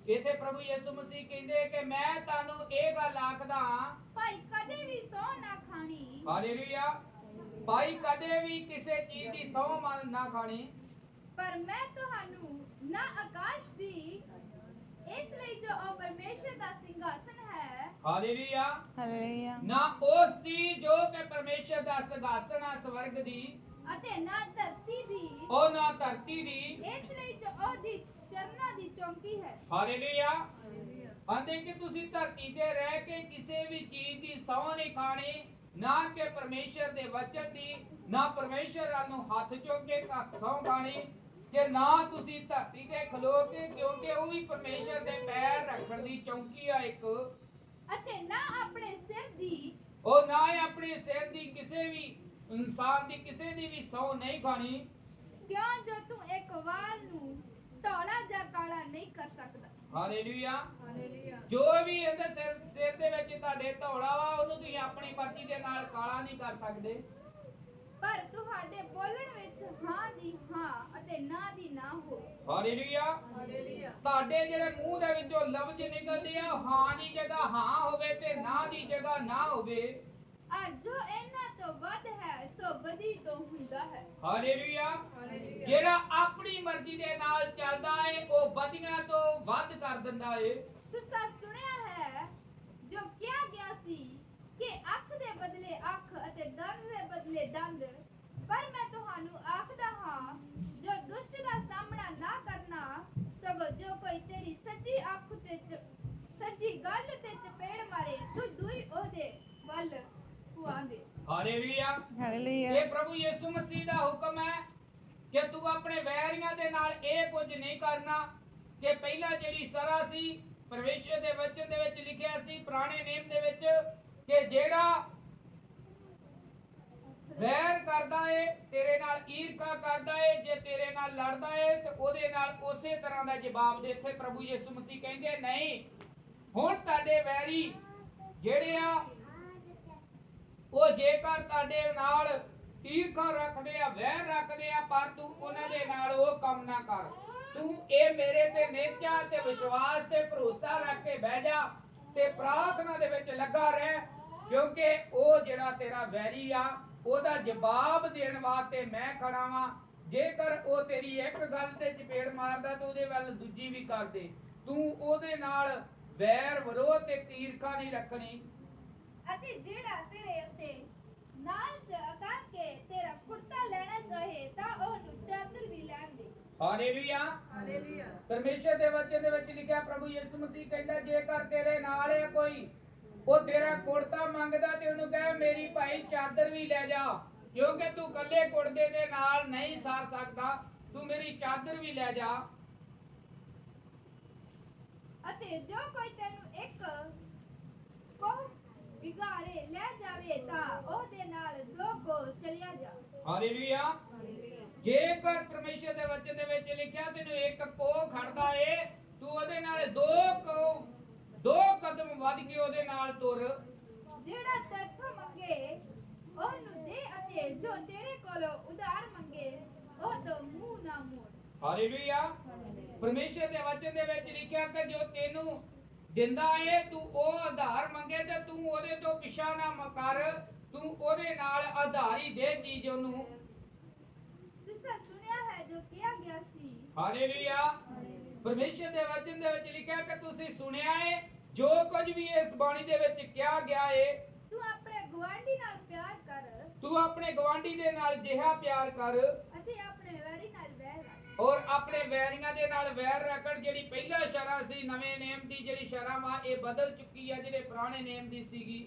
ਇਥੇ ਪ੍ਰਭੂ ਯਿਸੂ ਮਸੀਹ ਕਹਿੰਦੇ ਕਿ ਮੈਂ ਤੁਹਾਨੂੰ ਇਹ ਗੱਲ ਆਖਦਾ ਹਾਂ, ਭਾਈ ਕਦੇ ਵੀ ਸੌ ਨਾ ਖਾਣੀ। ਹਾਲੇਲੂਇਆ। ਭਾਈ ਕਦੇ ਵੀ ਕਿਸੇ ਚੀਜ਼ ਦੀ ਸਹੁੰ ਨਾ ਖਾਣੀ। ਪਰ ਮੈਂ ਤੁਹਾਨੂੰ ਨਾ ਆਕਾਸ਼ ਦੀ, ਇਸ ਲਈ ਜੋ ਉਹ ਪਰਮੇਸ਼ਰ ਦਾ ਸਿੰਘਾਸਨ ਹੈ। ਹਾਲੇਲੂਇਆ। ਹਾਲੇਲੂਇਆ। ਨਾ ਉਸ ਦੀ ਜੋ ਕਿ ਪਰਮੇਸ਼ਰ ਦਾ ਸਿੰਘਾਸਨ ਆ ਸਵਰਗ ਦੀ, ਅਤੇ ਨਾ ਧਰਤੀ ਦੀ, ਉਹ ਨਾ ਧਰਤੀ ਦੀ, ਇਸ ਲਈ ਜੋ ਉਹਦੀ ਚਰਨਾਂ ਦੀ ਚੌਂਕੀ ਹੈ। ਹਾਲੇਲੂਇਆ। ਆਂਦੇ ਕਿ ਤੁਸੀਂ ਧਰਤੀ ਤੇ ਰਹਿ ਕੇ ਕਿਸੇ ਵੀ ਚੀਜ਼ ਦੀ ਸਹੁੰ ਨਹੀਂ ਖਾਣੀ, ਨਾ ਕਿ ਪਰਮੇਸ਼ਰ ਦੇ ਵਚਨ ਦੀ, ਨਾ ਪਰਮੇਸ਼ਰ ਵੱਲ ਨੂੰ ਹੱਥ ਚੁੱਕ ਕੇ ਸਹੁੰ ਖਾਣੀ, ਕਿ ਨਾ ਤੁਸੀਂ ਧਰਤੀ ਤੇ ਖਲੋ ਕੇ, ਕਿਉਂਕਿ ਉਹ ਵੀ ਪਰਮੇਸ਼ਰ ਦੇ ਪੈਰ ਰੱਖਣ ਦੀ ਚੌਂਕੀ ਆ ਇੱਕ। ਅਤੇ ਨਾ ਆਪਣੇ ਸਿਰ ਦੀ, ਉਹ ਨਾ ਹੀ ਆਪਣੇ ਸਿਰ ਦੀ ਕਿਸੇ ਵੀ ਇਨਸਾਨ ਦੀ ਕਿਸੇ ਦੀ ਵੀ ਸਹੁੰ ਨਹੀਂ ਖਾਣੀ। ਕਿਉਂ ਜੋ ਤੂੰ ਇੱਕ ਵਾਲ ਨੂੰ ਧੌਲਾ ਜਾਂ ਕਾਲਾ ਨਹੀਂ ਕਰ ਸਕਦਾ। ਹਾਲੇਲੂਇਆ। ਜੋ ਵੀ ਇਹਦੇ ਸਿਰ ਦੇ ਵਿੱਚ ਤੁਹਾਡੇ ਧੌਲਾ ਵਾ, ਉਹਨੂੰ ਤੁਸੀਂ ਆਪਣੀ ਮਰਜ਼ੀ ਦੇ ਨਾਲ ਕਾਲਾ ਨਹੀਂ ਕਰ ਸਕਦੇ। ਪਰ ਤੁਹਾਡੇ ਬੋਲਣ ਵਿੱਚ ਹਾਂ ਦੀ ਹਾਂ ਅਤੇ ਨਾ ਦੀ ਨਾ ਹੋ। ਹਾਲੇਲੂਇਆ। ਤੁਹਾਡੇ ਜਿਹੜੇ ਮੂੰਹ ਦੇ ਵਿੱਚੋਂ ਲਫ਼ਜ਼ ਨਿਕਲਦੇ ਆ, ਹਾਂ ਦੀ ਜਗ੍ਹਾ ਹਾਂ ਹੋਵੇ ਤੇ ਨਾ ਦੀ ਜਗ੍ਹਾ ਨਾ ਹੋਵੇ। ਔਰ ਜੋ ਇਹਨਾਂ ਤੋਂ ਵੱਧ ਹੈ ਸੋ ਬਦੀ ਤੋਂ ਹੁੰਦਾ ਹੈ। ਹਾਲੇਲੂਇਆ। ਜਿਹੜਾ ਆਪਣੀ ਮਰਜ਼ੀ ਦੇ ਨਾਲ ਚੱਲਦਾ ਏ ਉਹ ਬਦੀਆਂ ਤੋਂ ਵੱਧ ਕਰ ਦਿੰਦਾ ਏ। ਤੁਸੀਂ ਸੁਣਿਆ ਹੈ ਜੋ ਕਿਹਾ ਗਿਆ ਸੀ ਕਿ ਅੱਖ ਦੇ ਬਦਲੇ ਅੱਖ ਅਤੇ ਦੰਦ ਦੇ ਬਦਲੇ ਦੰਦ। ਪਰ ਮੈਂ ਤੁਹਾਨੂੰ ਆਖਦਾ ਹਾਂ, ਜੋ ਦੁਸ਼ਟ ਦਾ ਸਾਹਮਣਾ ਨਾ ਕਰਨਾ, ਸਗੋਂ ਜੋ ਕੋਈ ਤੇਰੀ ਸੱਜੀ ਅੱਖ ਤੇ ਸੱਜੀ ਗੱਲ ਤੇ ਚਪੇੜ ਮਾਰੇ, ਤੂੰ ਦੂਈ ਉਹਦੇ ਵੱਲ ਪੁਆ ਦੇ। ਹਾਲੇਲੂਇਆ। ਹਾਲੇਲੂਇਆ। ਇਹ ਪ੍ਰਭੂ ਯਿਸੂ ਮਸੀਹ ਦਾ ਹੁਕਮ ਹੈ ਕਿ ਤੂੰ ਆਪਣੇ ਵੈਰੀਆਂ ਦੇ ਨਾਲ ਇਹ ਕੁਝ ਨਹੀਂ ਕਰਨਾ। ਕਿ ਪਹਿਲਾਂ ਜਿਹੜੀ ਸਰਾ ਸੀ ਪਰਮੇਸ਼ਰ ਦੇ ਵਚਨ ਦੇ ਵਿੱਚ ਲਿਖਿਆ ਸੀ ਪੁਰਾਣੇ ਨੇਮ ਦੇ ਵਿੱਚ, ਕਿ ਜਿਹੜਾ ਵੈਰ ਕਰਦਾ ਏ, ਤੇਰੇ ਨਾਲ ਈਰਖਾ ਕਰਦਾ ਏ, ਜੇ ਤੇਰੇ ਨਾਲ ਲੜਦਾ ਏ ਤੇ ਉਹਦੇ ਨਾਲ ਉਸੇ ਤਰ੍ਹਾਂ ਦਾ ਜਵਾਬ ਦੇ। ਇੱਥੇ ਪ੍ਰਭੂ ਯਿਸੂ ਮਸੀਹ ਕਹਿੰਦੇ ਨਹੀਂ, ਹੁਣ ਤੁਹਾਡੇ ਵੈਰੀ ਜਿਹੜੇ ਆ ਉਹ ਜੇਕਰ ਤੁਹਾਡੇ ਨਾਲ ਈਰਖਾ ਰੱਖਦੇ ਆ, ਵੈਰ ਰੱਖਦੇ ਆ, ਪਰ ਤੂੰ ਉਹਨਾਂ ਦੇ ਨਾਲ ਉਹ ਕੰਮ ਨਾ ਕਰ। ਤੂੰ ਇਹ ਮੇਰੇ ਤੇ ਨਿਹਚਾ ਤੇ ਵਿਸ਼ਵਾਸ ਤੇ ਭਰੋਸਾ ਰੱਖ ਕੇ ਬਹਿ ਜਾ ਤੇ ਪ੍ਰਾਰਥਨਾ ਦੇ ਵਿੱਚ ਲੱਗਾ ਰਹਿ, ਕਿਉਂਕਿ ਉਹ ਜਿਹੜਾ ਤੇਰਾ ਵੈਰੀ ਆ ਉਹਦਾ ਜਵਾਬ ਦੇਣ ਵਾਸਤੇ ਮੈਂ ਖੜਾ ਵਾਂ। ਜੇਕਰ ਉਹ ਤੇਰੀ ਇੱਕ ਗੱਲ ਤੇ ਚਪੇੜ ਮਾਰਦਾ ਤਾਂ ਉਹਦੇ ਵੱਲ ਦੂਜੀ ਵੀ ਕਰ ਦੇ। ਤੂੰ ਉਹਦੇ ਨਾਲ ਵੈਰ ਵਿਰੋਧ ਤੇ ਈਰਖਾ ਨਹੀਂ ਰੱਖਣੀ। ਅਤੇ ਜਿਹੜਾ ਤੇਰੇ ਉੱਤੇ ਨਾਲ ਕਰਕੇ ਤੇਰਾ ਕੁਰਤਾ ਲੈਣਾ ਚਾਹੇ ਤਾਂ ਉਹਨੂੰ ਚਾਦਰ ਵੀ ਲੈਣ ਦੇ। ਹਾਲੇਲੂਇਆ। ਪਰਮੇਸ਼ਰ ਦੇ ਵਚਨ ਦੇ ਵਿੱਚ ਲਿਖਿਆ ਪ੍ਰਭੂ ਯਿਸੂ ਮਸੀਹ ਕਹਿੰਦਾ, ਜੇਕਰ ਤੇਰੇ ਨਾਲ ਹੈ ਕੋਈ ਉਹ ਤੇਰਾ ਕੁੜਤਾ ਮੰਗਦਾ ਤੇ ਉਹਨੂੰ ਕਹੇ ਮੇਰੀ ਭਾਈ ਚਾਦਰ ਵੀ ਲੈ ਜਾ, ਕਿਉਂਕਿ ਤੂੰ ਇਕੱਲੇ ਕੁੜਤੇ ਦੇ ਨਾਲ ਨਹੀਂ ਸਾਰ ਸਕਦਾ, ਤੂੰ ਮੇਰੀ ਚਾਦਰ ਵੀ ਲੈ ਜਾ। ਅਤੇ ਜੋ ਕੋਈ ਤੈਨੂੰ ਇੱਕ ਕੋਹ ਬਿਗਾੜੇ ਲੈ ਜਾਵੇ ਤਾਂ ਉਹਦੇ ਨਾਲ ਦੋ ਕੋ ਚਲਿਆ ਜਾ। ਹਾਲੇਲੂਇਆ। ਜੇਕਰ ਪਰਮੇਸ਼ਰ ਦੇ ਵਚਨ ਦੇ ਵਿੱਚ ਲਿਖਿਆ ਤੈਨੂੰ ਇੱਕ ਕੋਹ ਖੜਦਾ ਏ, ਤੂੰ ਉਹਦੇ ਨਾਲ ਦੋ ਕਦਮ ਵੱਧ ਕੇ ਉਹਦੇ ਨਾਲ ਤੁਰ। ਜਿਹੜਾ ਤੇਥੋਂ ਮੰਗੇ ਉਹਨੂੰ ਦੇ ਅਤੇ ਜੋ ਤੇਰੇ ਕੋਲੋਂ ਉਧਾਰ ਮੰਗੇ ਉਹ ਤੋਂ ਮੂੰਹ ਨਾ ਮੋੜ। ਹਾਲੇਲੂਇਆ। ਪਰਮੇਸ਼ਰ ਦੇ ਵਚਨ ਦੇ ਵਿੱਚ ਲਿਖਿਆ ਕਿ ਜੋ ਤੈਨੂੰ ਦਿੰਦਾ ਏ ਤੂੰ ਉਹ ਆਧਾਰ ਮੰਗੇ ਤੇ ਤੂੰ ਉਹਦੇ ਤੋਂ ਪਿਛਾ ਨਾ ਕਰ, ਤੂੰ ਉਹਦੇ ਨਾਲ ਆਧਾਰੀ ਦੇ ਚੀਜ਼ ਉਹਨੂੰ। ਤੁਸੀਂ ਸੁਣਿਆ ਹੈ ਜੋ ਕਿਹਾ ਗਿਆ ਸੀ। ਹਾਲੇਲੂਇਆ। ਪਰਮੇਸ਼ਰ ਦੇ ਵਚਨ ਦੇ ਵਿੱਚ ਲਿਖਿਆ ਕਿ ਤੁਸੀਂ ਸੁਣਿਆ ਏ ਜੋ ਕੁਝ ਵੀ ਇਸ ਬਾਣੀ ਦੇ ਵਿੱਚ ਕਿਹਾ ਗਿਆ ਏ, ਤੂੰ ਆਪਣੇ ਗੁਆਂਢੀ ਨਾਲ ਪਿਆਰ ਕਰ ਤੂੰ ਆਪਣੇ ਗਵਾਂਢੀ ਦੇ ਨਾਲ ਜਿਹਾ ਪਿਆਰ ਕਰ ਅਤੇ ਆਪਣੇ ਵੈਰੀ ਨਾਲ ਵੈਰ ਰੱਖ। ਔਰ ਆਪਣੇ ਵੈਰੀਆਂ ਦੇ ਨਾਲ ਵੈਰ ਰੱਖਣ। ਜਿਹੜੀ ਪਹਿਲਾ ਸ਼ਰ੍ਹਾ ਸੀ, ਨਵੇਂ ਨੇਮ ਦੀ ਜਿਹੜੀ ਸ਼ਰ੍ਹਾ ਵਾ ਇਹ ਬਦਲ ਚੁੱਕੀ ਆ ਜਿਹੜੇ ਪੁਰਾਣੇ ਨੇਮ ਦੀ ਸੀਗੀ।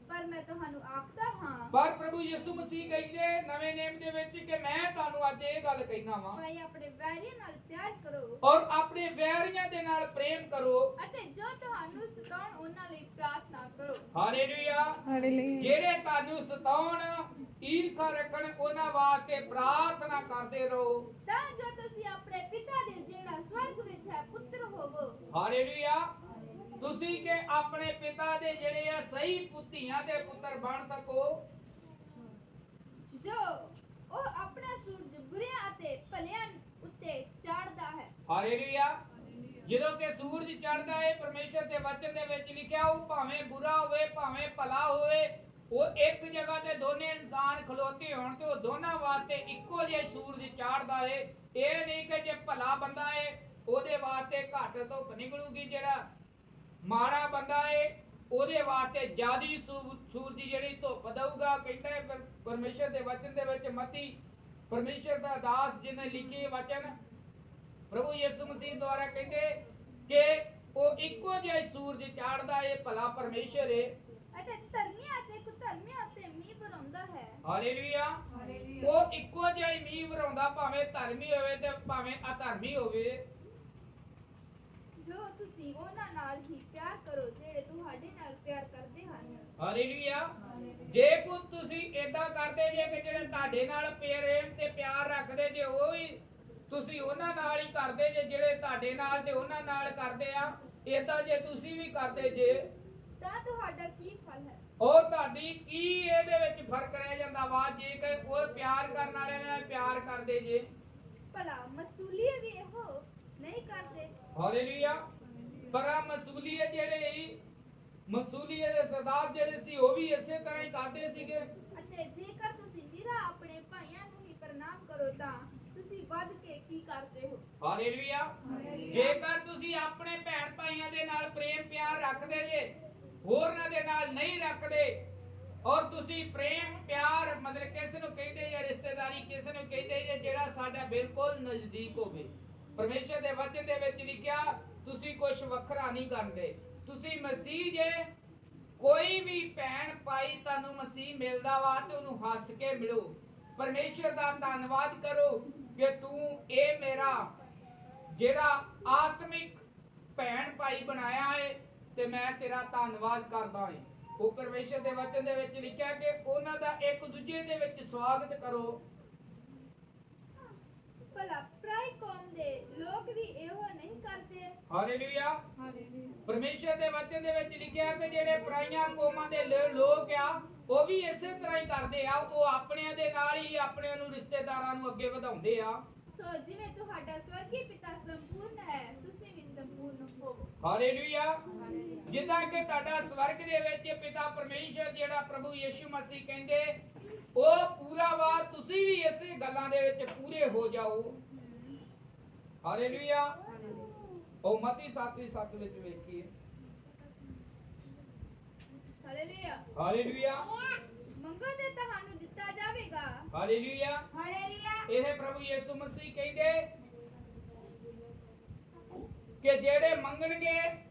ਪਰ ਮੈਂ ਤੁਹਾਨੂੰ ਆਖਦਾ ਹਾਂ ਪਰ ਪ੍ਰਭੂ ਯਿਸੂ ਮਸੀਹ ਕਹਿੰਦੇ ਨਵੇਂ ਨੇਮ ਦੇ ਵਿੱਚ ਕਿ ਮੈਂ ਤੁਹਾਨੂੰ ਅੱਜ ਇਹ ਗੱਲ ਕਹਿਣਾ ਵਾ, ਭਾਈ ਆਪਣੇ ਵੈਰੀਆਂ ਨਾਲ ਪਿਆਰ ਕਰੋ ਔਰ ਆਪਣੇ ਵੈਰੀਆਂ ਦੇ ਨਾਲ ਪ੍ਰੇਮ ਕਰੋ ਅਤੇ ਜੋ ਤੁਹਾਨੂੰ ਸਤਾਉਣ ਉਹਨਾਂ ਲਈ ਪ੍ਰਾਰਥਨਾ ਕਰੋ। ਹਾਲੇਲੂਇਆ। ਹਾਲੇਲੂਇਆ। ਜਿਹੜੇ ਤੁਹਾਨੂੰ ਸਤਾਉਣ, ਈਰਖਾ ਰੱਖਣ, ਉਹਨਾਂ ਵਾਸਤੇ ਪ੍ਰਾਰਥਨਾ ਕਰਦੇ ਰਹੋ ਤਾਂ ਜੋ ਤੁਸੀਂ ਆਪਣੇ ਪਿਤਾ ਦੇ ਜਿਹੜਾ ਸਵਰਗ ਵਿੱਚ ਹੈ ਪੁੱਤਰ ਹੋਵੋ। ਹਾਲੇਲੂਇਆ। ਤੁਸੀਂ ਕਿ ਆਪਣੇ ਪਿਤਾ ਦੇ ਜਿਹੜੇ ਆ ਸਹੀ ਪੁੱਤੀਆਂ ਦੇ ਪੁੱਤਰ ਬਣ ਸਕੋ, ਜੋ ਉਹ ਆਪਣਾ ਸੂਰਜ ਬੁਰਿਆਂ ਅਤੇ ਭਲਿਆਂ ਉੱਤੇ ਚਾੜਦਾ ਹੈ। ਹਾਲੇਲੂਇਆ। ਜਦੋਂ ਕਿ ਸੂਰਜ ਚੜ੍ਹਦਾ ਹੈ, ਪਰਮੇਸ਼ਰ ਦੇ ਵਚਨ ਦੇ ਵਿੱਚ ਲਿਖਿਆ ਉਹ ਭਾਵੇਂ ਬੁਰਾ ਹੋਵੇ ਭਾਵੇਂ ਭਲਾ ਹੋਵੇ, ਉਹ ਇੱਕ ਜਗ੍ਹਾ ਤੇ ਦੋਨੇ ਇਨਸਾਨ ਖਲੋਤੇ ਹੋਣ ਤੇ ਉਹ ਦੋਨਾਂ ਵਾਸਤੇ ਇੱਕੋ ਜਿਹਾ ਸੂਰਜ ਚਾੜਦਾ ਹੈ। ਇਹ ਨਹੀਂ ਕਿ ਜੇ ਭਲਾ ਬੰਦਾ ਹੈ ਉਹਦੇ ਵਾਸਤੇ ਘੱਟ ਧੁੱਪ ਨਿਕਲੂਗੀ, ਜਿਹੜਾ ਮਾੜਾ ਬੰਦਾ ਏ ਉਹਦੇ ਵਾਸਤੇ ਜ਼ਿਆਦੀ ਸੂਰਜ ਜਿਹੜੀ ਧੁੱਪ ਦਊਗਾ। ਕਹਿੰਦਾ ਹੈ ਪਰਮੇਸ਼ਰ ਦੇ ਵਚਨ ਦੇ ਵਿੱਚ ਮਤੀ ਪਰਮੇਸ਼ਰ ਦਾ ਦਾਸ ਜਿਹਨੇ ਲਿਖੇ ਵਚਨ ਪ੍ਰਭੂ ਯਿਸੂ ਮਸੀਹ ਦੁਆਰਾ ਕਹਿੰਦੇ ਕਿ ਉਹ ਇੱਕੋ ਜਿਹਾ ਸੂਰਜ ਚਾੜਦਾ ਏ, ਭਲਾ ਪਰਮੇਸ਼ਰ ਏ ਅਤੇ ਧਰਮੀਆਂ ਅਤੇ ਕੁਧਰਮੀਆਂ ਉੱਤੇ ਮੀਂਹ ਵਰਾਉਂਦਾ ਹੈ। ਹਾਲੇਲੂਇਆ। ਉਹ ਇੱਕੋ ਜਿਹਾ ਹੀ ਮੀਂਹ ਵਰਾਉਂਦਾ, ਭਾਵੇਂ ਧਰਮੀ ਹੋਵੇ ਤੇ ਭਾਵੇਂ ਅਧਰਮੀ ਹੋਵੇ। ਜੋ ਤੁਸੀਂ ਉਹਨਾਂ ਨਾਲ ਹੀ ਪਿਆਰ ਕਰੋ ਜਿਹੜੇ ਤੁਹਾਡੇ ਨਾਲ ਪਿਆਰ ਕਰਦੇ ਹਨ। ਹਾਲੇਲੂਇਆ। ਜੇ ਕੋ ਤੁਸੀਂ ਏਦਾਂ ਕਰਦੇ ਜੇ ਕਿ ਜਿਹੜੇ ਤੁਹਾਡੇ ਨਾਲ ਪ੍ਰੇਮ ਤੇ ਪਿਆਰ ਰੱਖਦੇ ਜੇ ਉਹ ਵੀ ਤੁਸੀਂ ਉਹਨਾਂ ਨਾਲ ਹੀ ਕਰਦੇ ਜੇ ਜਿਹੜੇ ਤੁਹਾਡੇ ਨਾਲ ਤੇ ਉਹਨਾਂ ਨਾਲ ਕਰਦੇ ਆ, ਏਦਾਂ ਜੇ ਤੁਸੀਂ ਵੀ ਕਰਦੇ ਜੇ ਤਾਂ ਤੁਹਾਡਾ ਕੀ ਫਲ ਹੈ? ਔਰ ਤੁਹਾਡੀ ਕੀ ਇਹਦੇ ਵਿੱਚ ਫਰਕ ਰਹਿ ਜਾਂਦਾ ਵਾ ਜੇ ਕਿ ਉਹ ਪਿਆਰ ਕਰਨ ਵਾਲਿਆਂ ਨਾਲ ਪਿਆਰ ਕਰਦੇ ਜੇ? ਭਲਾ ਮਸੂਲੀਏ ਵੀ ਇਹੋ ਨਹੀਂ ਕਰਦੇ? ਹਾਲੇਲੂਇਆ। ਪਰ ਮਸੂਲੀਅਤ ਜਿਹੜੇ ਮਸੂਲੀਅਤ ਦੇ ਸਰਦਾਰ ਜਿਹੜੇ ਸੀ ਉਹ ਵੀ ਇਸੇ ਤਰ੍ਹਾਂ ਹੀ ਕਰਦੇ ਸੀਗੇ। ਅਤੇ ਜੇਕਰ ਤੁਸੀਂ ਨਿਰਾ ਆਪਣੇ ਭਾਈਆਂ ਨੂੰ ਹੀ ਪ੍ਰਣਾਮ ਕਰੋ ਤਾਂ ਤੁਸੀਂ ਵੱਧ ਕੇ ਕੀ ਕਰਦੇ ਹੋ? ਹਾਲੇਲੂਇਆ। ਜੇਕਰ ਤੁਸੀਂ ਆਪਣੇ ਭੈਣ ਭਾਈਆਂ ਦੇ ਨਾਲ ਪ੍ਰੇਮ ਪਿਆਰ ਰੱਖਦੇ ਜੇ, ਹੋਰਨਾਂ ਦੇ ਨਾਲ ਨਹੀਂ ਰੱਖਦੇ, ਔਰ ਤੁਸੀਂ ਪ੍ਰੇਮ ਪਿਆਰ ਮਤਲਬ ਕਿਸ ਨੂੰ ਕਹਿੰਦੇ ਜੇ ਰਿਸ਼ਤੇਦਾਰੀ ਕਿਸ ਨੂੰ ਕਹਿੰਦੇ ਜੇ ਜਿਹੜਾ ਸਾਡਾ ਬਿਲਕੁਲ ਨਜ਼ਦੀਕ ਹੋਵੇ। ਪਰਮੇਸ਼ਰ ਦੇ ਵਚਨ ਦੇ ਵਿੱਚ ਲਿਖਿਆ ਤੁਸੀਂ ਕੁਝ ਵੱਖਰਾ ਨਹੀਂ ਕਰਦੇ, ਤੁਸੀਂ ਮਸੀਹ ਜੇ। ਕੋਈ ਵੀ ਭੈਣ ਭਾਈ ਤੁਹਾਨੂੰ ਮਸੀਹ ਮਿਲਦਾ ਵਾ ਤੇ ਉਹਨੂੰ ਹੱਸ ਕੇ ਮਿਲੋ, ਪਰਮੇਸ਼ਰ ਦਾ ਧੰਨਵਾਦ ਕਰੋ ਕਿ ਤੂੰ ਇਹ ਮੇਰਾ ਜਿਹੜਾ ਆਤਮਿਕ ਭੈਣ ਭਾਈ ਬਣਾਇਆ ਹੈ ਤੇ ਮੈਂ ਤੇਰਾ ਧੰਨਵਾਦ ਕਰਦਾ ਹਾਂ। ਉਹ ਪਰਮੇਸ਼ਰ ਦੇ ਵਚਨ ਦੇ ਵਿੱਚ ਲਿਖਿਆ ਕਿ ਉਹਨਾਂ ਦਾ ਇੱਕ ਦੂਜੇ ਦੇ ਵਿੱਚ ਸਵਾਗਤ ਕਰੋ। ਭਲਾ ਪਰਾਈ ਕੌਮ ਦੇ ਲੋਕ ਵੀ ਇਹੋ ਨਹੀਂ ਕਰਦੇ? ਹਾਲੇਲੂਇਆ। ਪਰਮੇਸ਼ਰ ਦੇ ਵਚਨ ਦੇ ਵਿੱਚ ਲਿਖਿਆ ਕਿ ਜਿਹੜੇ ਪਰਾਈਆਂ ਕੌਮਾਂ ਦੇ ਲੋਕ ਆ ਉਹ ਵੀ ਇਸੇ ਤਰ੍ਹਾਂ ਹੀ ਕਰਦੇ ਆ, ਉਹ ਆਪਣਿਆਂ ਦੇ ਨਾਲ ਹੀ ਆਪਣਿਆਂ ਨੂੰ ਰਿਸ਼ਤੇਦਾਰਾਂ ਨੂੰ ਅੱਗੇ ਵਧਾਉਂਦੇ ਆ। ਸੋ ਜਿਵੇਂ ਤੁਹਾਡਾ ਸਵਰਗੀ ਪਿਤਾ ਸੰਪੂਰਨ ਹੈ ਤੁਸੀਂ ਵੀ ਸੰਪੂਰਨ ਹੋਵੋ। ਹਾਲੇਲੂਇਆ। ਜਿੱਦਾਂ ਕਿ ਤੁਹਾਡਾ ਸਵਰਗ ਦੇ ਵਿੱਚ ਪਿਤਾ ਪਰਮੇਸ਼ਰ ਜਿਹੜਾ ਪ੍ਰਭੂ ਯਿਸੂ ਮਸੀਹ ਕਹਿੰਦੇ ਉਹ ਪੂਰਾ ਵਾ, ਤੁਸੀਂ ਵੀ ਇਸੇ ਗੱਲਾਂ ਦੇ ਵਿੱਚ ਪੂਰੇ ਹੋ ਜਾਓ। ਹਾਲੇਲੂਇਆ। ਉਹ ਮਤੀ 7:7 ਵਿੱਚ ਵੇਖੀਏ। ਹਾਲੇਲੂਇਆ। ਹਾਲੇਲੂਇਆ। ਮੰਗੋ ਤੇ ਤੁਹਾਨੂੰ ਦਿੱਤਾ ਜਾਵੇਗਾ। ਹਾਲੇਲੂਇਆ। ਹਾਲੇਲੂਇਆ। ਇਹ ਪ੍ਰਭੂ ਯਿਸੂ ਮਸੀਹ ਕਹਿੰਦੇ ਕਿ ਜਿਹੜੇ ਮੰਗਣਗੇ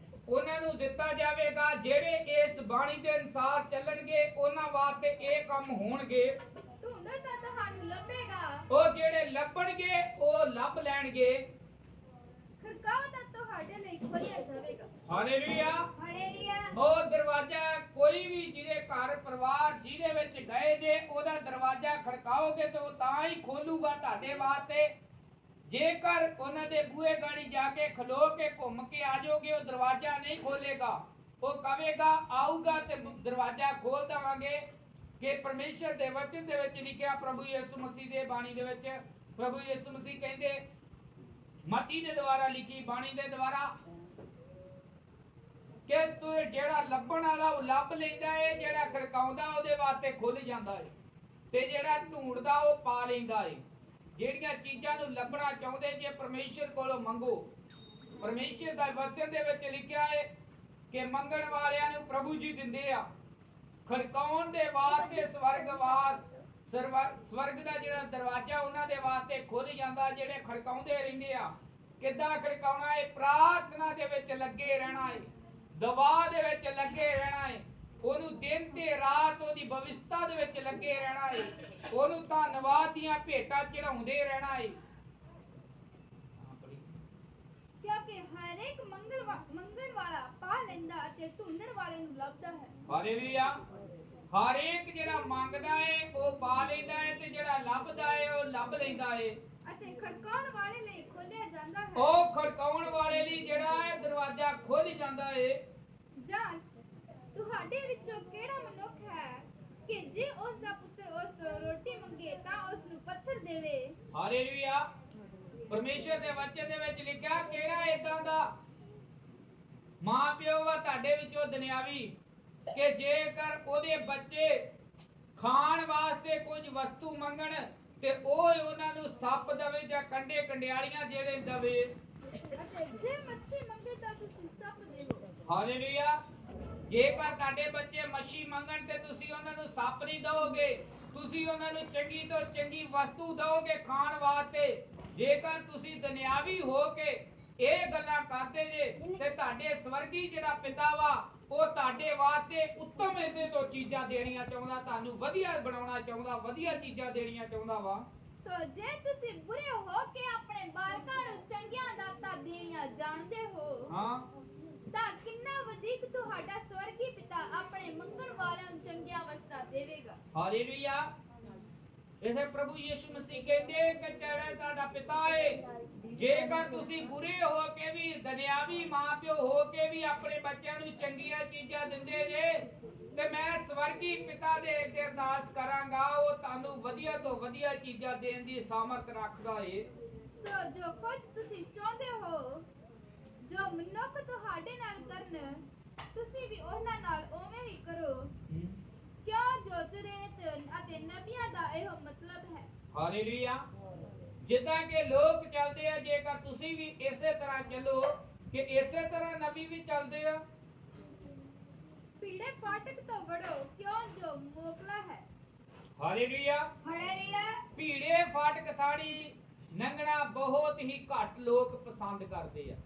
ਉਹਨਾਂ ਨੂੰ ਦਿੱਤਾ ਜਾਵੇਗਾ। ਜਿਹੜੇ ਇਸ ਬਾਣੀ ਦੇ ਅਨੁਸਾਰ ਚੱਲਣਗੇ ਉਹਨਾਂ ਵਾਸਤੇ ਇਹ ਕੰਮ ਹੋਣਗੇ। ਧੁੰਦ ਤਾਂ ਤੁਹਾਨੂੰ ਲੱਭੇਗਾ, ਉਹ ਜਿਹੜੇ ਲੱਭਣਗੇ ਉਹ ਲੱਭ ਲੈਣਗੇ। ਖੜਕਾਓ ਤਾਂ ਤੁਹਾਡੇ ਲਈ ਖੋਲ੍ਹਿਆ ਜਾਵੇਗਾ। ਹਾਲੇਲੂਇਆ। ਹਾਲੇਲੂਇਆ। ਉਹ ਦਰਵਾਜ਼ਾ ਕੋਈ ਵੀ ਜਿਹਦੇ ਘਰ ਪਰਿਵਾਰ ਜਿਹਦੇ ਵਿੱਚ ਗਏ ਜੇ ਉਹਦਾ ਦਰਵਾਜ਼ਾ ਖੜਕਾਓਗੇ ਤਾਂ ਉਹ ਤਾਂ ਹੀ ਖੋਲੂਗਾ ਤੁਹਾਡੇ ਵਾਸਤੇ। ਜੇਕਰ ਉਹਨਾਂ ਦੇ ਬੂਹੇ ਗਾੜੀ ਜਾ ਕੇ ਖਲੋ ਕੇ ਘੁੰਮ ਕੇ ਆ ਜਾਓਗੇ ਉਹ ਦਰਵਾਜ਼ਾ ਨਹੀਂ ਖੋਲੇਗਾ। ਉਹ ਕਹੇਗਾ ਆਊਗਾ ਤੇ ਦਰਵਾਜ਼ਾ ਖੋਲ ਦੇਵਾਂਗੇ। ਕਿ ਪਰਮੇਸ਼ਰ ਦੇ ਵਚਨ ਦੇ ਵਿੱਚ ਲਿਖਿਆ, ਪ੍ਰਭੂ ਯਿਸੂ ਮਸੀਹ ਦੇ ਬਾਣੀ ਦੇ ਵਿੱਚ ਪ੍ਰਭੂ ਯਿਸੂ ਮਸੀਹ ਕਹਿੰਦੇ ਮਤੀ ਦੇ ਦੁਆਰਾ ਲਿਖੀ ਬਾਣੀ ਦੇ ਦੁਆਰਾ ਕਿ ਤੂੰ ਜਿਹੜਾ ਲੱਭਣ ਵਾਲਾ ਉਹ ਲੱਭ ਲੈਂਦਾ ਏ, ਜਿਹੜਾ ਖੜਕਾਉਂਦਾ ਉਹਦੇ ਵਾਸਤੇ ਖੁੱਲ ਜਾਂਦਾ ਏ, ਤੇ ਜਿਹੜਾ ਢੂੰਡਦਾ ਉਹ ਪਾ ਲੈਂਦਾ ਏ। ਜਿਹੜੀਆਂ ਚੀਜ਼ਾਂ ਨੂੰ ਲੱਭਣਾ ਚਾਹੁੰਦੇ ਜੇ ਪਰਮੇਸ਼ਰ ਕੋਲੋਂ ਮੰਗੋ। ਪਰਮੇਸ਼ਰ ਦਾ ਵਚਨ ਦੇ ਵਿੱਚ ਲਿਖਿਆ ਏ ਕਿ ਮੰਗਣ ਵਾਲਿਆਂ ਨੂੰ ਪ੍ਰਭੂ ਜੀ ਦਿੰਦੇ ਆ। ਖੜਕਾਉਣ ਦੇ ਵਾਸਤੇ ਸਵਰਗ ਦਾ ਜਿਹੜਾ ਦਰਵਾਜ਼ਾ ਉਹਨਾਂ ਦੇ ਵਾਸਤੇ ਖੁੱਲ ਜਾਂਦਾ। ਜਿਹੜੇ ਖੜਕਾਉਂਦੇ ਰਹਿੰਦੇ ਆ। ਕਿੱਦਾਂ ਖੜਕਾਉਣਾ ਏ? ਪ੍ਰਾਰਥਨਾ ਦੇ ਵਿੱਚ ਲੱਗੇ ਰਹਿਣਾ ਏ, ਦੁਆ ਦੇ ਵਿੱਚ ਲੱਗੇ ਰਹਿਣਾ ਏ, ਉਹਨੂੰ ਦਿਨ ਤੇ ਰਾਤ ਉਹਦੀ ਭਵਿਸ਼ਤਾ ਦੇ ਵਿੱਚ ਲੱਗੇ ਰਹਿਣਾ ਏ, ਉਹਨੂੰ ਧੰਨਵਾਦ ਦੀਆਂ ਭੇਟਾਂ ਚੜਾਉਂਦੇ ਰਹਿਣਾ ਏ। ਕਿਉਂਕਿ ਹਰ ਇੱਕ ਮੰਗਣ ਵਾਲਾ ਪਾ ਲੈਂਦਾ ਤੇ ਢੂੰਡਣ ਵਾਲੇ ਨੂੰ ਲੱਭਦਾ ਹੈ। ਹਾਲੇਲੂਇਆ। ਹਰ ਇੱਕ ਜਿਹੜਾ ਮੰਗਦਾ ਏ ਉਹ ਪਾ ਲੈਂਦਾ ਏ ਤੇ ਜਿਹੜਾ ਲੱਭਦਾ ਏ ਉਹ ਲੱਭ ਲੈਂਦਾ ਏ। ਅਤੇ ਖੜਕਾਉਣ ਵਾਲੇ ਲਈ ਖੋਲ੍ਹਿਆ ਜਾਂਦਾ ਹੈ। ਉਹ ਖੜਕਾਉਣ ਵਾਲੇ ਲਈ ਜਿਹੜਾ ਹੈ ਦਰਵਾਜ਼ਾ ਖੁੱਲ ਜਾਂਦਾ ਏ। ਜਾਂ ਤੁਹਾਡੇ ਵਿੱਚੋਂ ਕਿਹੜਾ ਮਨੁੱਖ ਹੈ ਕਿ ਜੇ ਉਸ ਦਾ ਪੁੱਤਰ ਉਸ ਤੋਂ ਰੋਟੀ ਮੰਗੇ ਤਾਂ ਉਸ ਨੂੰ ਪੱਥਰ ਦੇਵੇ? ਹਾਲੇਲੂਇਆ। ਪਰਮੇਸ਼ਰ ਦੇ ਵਚਨ ਦੇ ਵਿੱਚ ਲਿਖਿਆ ਕਿਹੜਾ ਇਦਾਂ ਦਾ ਮਾਂ ਪਿਓ ਵਾ ਤੁਹਾਡੇ ਵਿੱਚੋਂ ਦੁਨਿਆਵੀ ਕਿ ਜੇਕਰ ਉਹਦੇ ਬੱਚੇ ਖਾਣ ਵਾਸਤੇ ਕੁਝ ਵਸਤੂ ਮੰਗਣ ਤੇ ਉਹ ਉਹਨਾਂ ਨੂੰ ਸੱਪ ਦਵੇ ਜਾਂ ਕੰਡੇ ਕੰਡਿਆਲੀਆਂ ਜਿਹੜੇ ਦਵੇ। ਅਤੇ ਜੇ ਮੱਛੀ ਮੰਗੇ ਤਾਂ ਤੁਸੀਂ ਸੱਪ ਦੇਵੋ। ਹਾਲੇਲੂਇਆ। ਜੇਕਰ ਤੁਹਾਡੇ ਬੱਚੇ ਮੱਛੀ ਮੰਗਣ ਤੇ ਤੁਸੀਂ ਉਹਨਾਂ ਨੂੰ ਸੱਪ ਨਹੀਂ ਦਿਓਗੇ, ਤੁਸੀਂ ਉਹਨਾਂ ਨੂੰ ਚੰਗੀ ਤੋਂ ਚੰਗੀ ਵਸਤੂ ਦਿਓਗੇ ਖਾਣ ਵਾਸਤੇ। ਜੇਕਰ ਤੁਸੀਂ ਦੁਨਿਆਵੀ ਹੋ ਕੇ ਇਹ ਗੱਲਾਂ ਕਰਦੇ ਜੇ ਤੇ ਤੁਹਾਡੇ ਸਵਰਗੀ ਜਿਹੜਾ ਪਿਤਾ ਵਾ ਉਹ ਤੁਹਾਡੇ ਵਾਸਤੇ ਉੱਤਮ ਇਹਦੇ ਤੋਂ ਚੀਜ਼ਾਂ ਦੇਣੀਆਂ ਚਾਹੁੰਦਾ, ਤੁਹਾਨੂੰ ਵਧੀਆ ਬਣਾਉਣਾ ਚਾਹੁੰਦਾ, ਵਧੀਆ ਚੀਜ਼ਾਂ ਦੇਣੀਆਂ ਚਾਹੁੰਦਾ ਵਾ। ਸੋ ਜੇ ਤੁਸੀਂ ਬੁਰੇ ਹੋ ਕੇ ਆਪਣੇ ਬਾਲਕਾਂ ਨੂੰ ਚੰਗੀਆਂ ਦਾਤਾਂ ਦੇਣੀਆਂ ਜਾਣਦੇ ਹੋ, ਹਾਂ, ਤਾਂ ਕਿੰਨਾ ਵਧੇਕ ਤੁਹਾਡਾ ਸਵਰਗੀ ਪਿਤਾ ਆਪਣੇ ਮੰਗਣ ਵਾਲਿਆਂ ਨੂੰ ਚੰਗੀਆਂ ਵਸਤਾਂ ਦੇਵੇਗਾ। ਹਾਲੇਲੂਇਆ। ਇਸੇ ਪ੍ਰਭੂ ਯਿਸੂ ਮਸੀਹ ਕਹਿੰਦੇ ਕਿ ਜਿਹੜਾ ਤੁਹਾਡਾ ਪਿਤਾ ਏ, ਜੇਕਰ ਤੁਸੀਂ ਬੁਰੇ ਹੋ ਕੇ ਵੀ ਦੁਨਿਆਵੀ ਮਾਂ ਪਿਓ ਹੋ ਕੇ ਵੀ ਆਪਣੇ ਬੱਚਿਆਂ ਨੂੰ ਚੰਗੀਆਂ ਚੀਜ਼ਾਂ ਦਿੰਦੇ ਜੇ ਤੇ ਮੈਂ ਸਵਰਗੀ ਪਿਤਾ ਦੇ ਅੱਗੇ ਅਰਦਾਸ ਕਰਾਂਗਾ ਉਹ ਤੁਹਾਨੂੰ ਵਧੀਆ ਤੋਂ ਵਧੀਆ ਚੀਜ਼ਾਂ ਦੇਣ ਦੀ ਸਾਮਰਥ ਰੱਖਦਾ ਏ। ਸੋ ਜੋ ਕੁਝ ਤੁਸੀਂ ਚਾਹੁੰਦੇ ਹੋ ਜੋ ਮਨੁੱਖ ਤੁਹਾਡੇ ਨਾਲ ਕਰਨ, ਤੁਸੀਂ ਵੀ ਉਹਨਾਂ ਨਾਲ ਉਵੇਂ ਹੀ ਕਰੋ, ਕਿਉਂ ਜੋਤਰੇਤ ਅਤੇ ਨਬੀਆਂ ਦਾ ਇਹੋ ਮਤਲਬ ਹੈ। ਹਾਲੇਲੂਇਆ। ਜਿੱਦਾਂ ਕਿ ਲੋਕ ਚੱਲਦੇ ਆ ਜੇਕਰ ਤੁਸੀਂ ਵੀ ਇਸੇ ਤਰ੍ਹਾਂ ਚੱਲੋ ਕਿ ਇਸੇ ਤਰ੍ਹਾਂ ਨਬੀ ਵੀ ਚੱਲਦੇ ਆ। ਪੀੜੇ ਫਾਟਕ ਤੋਂ ਵੜੋ ਕਿਉਂ ਜੋ ਮੋਕਲਾ ਹੈ। ਹਾਲੇਲੂਇਆ। ਹਾਲੇਲੂਇਆ। ਭੀੜੇ ਫਾਟਕ ਥਾੜੀ ਲੰਘਣਾ ਬਹੁਤ ਹੀ ਘੱਟ ਲੋਕ ਪਸੰਦ ਕਰਦੇ ਆ।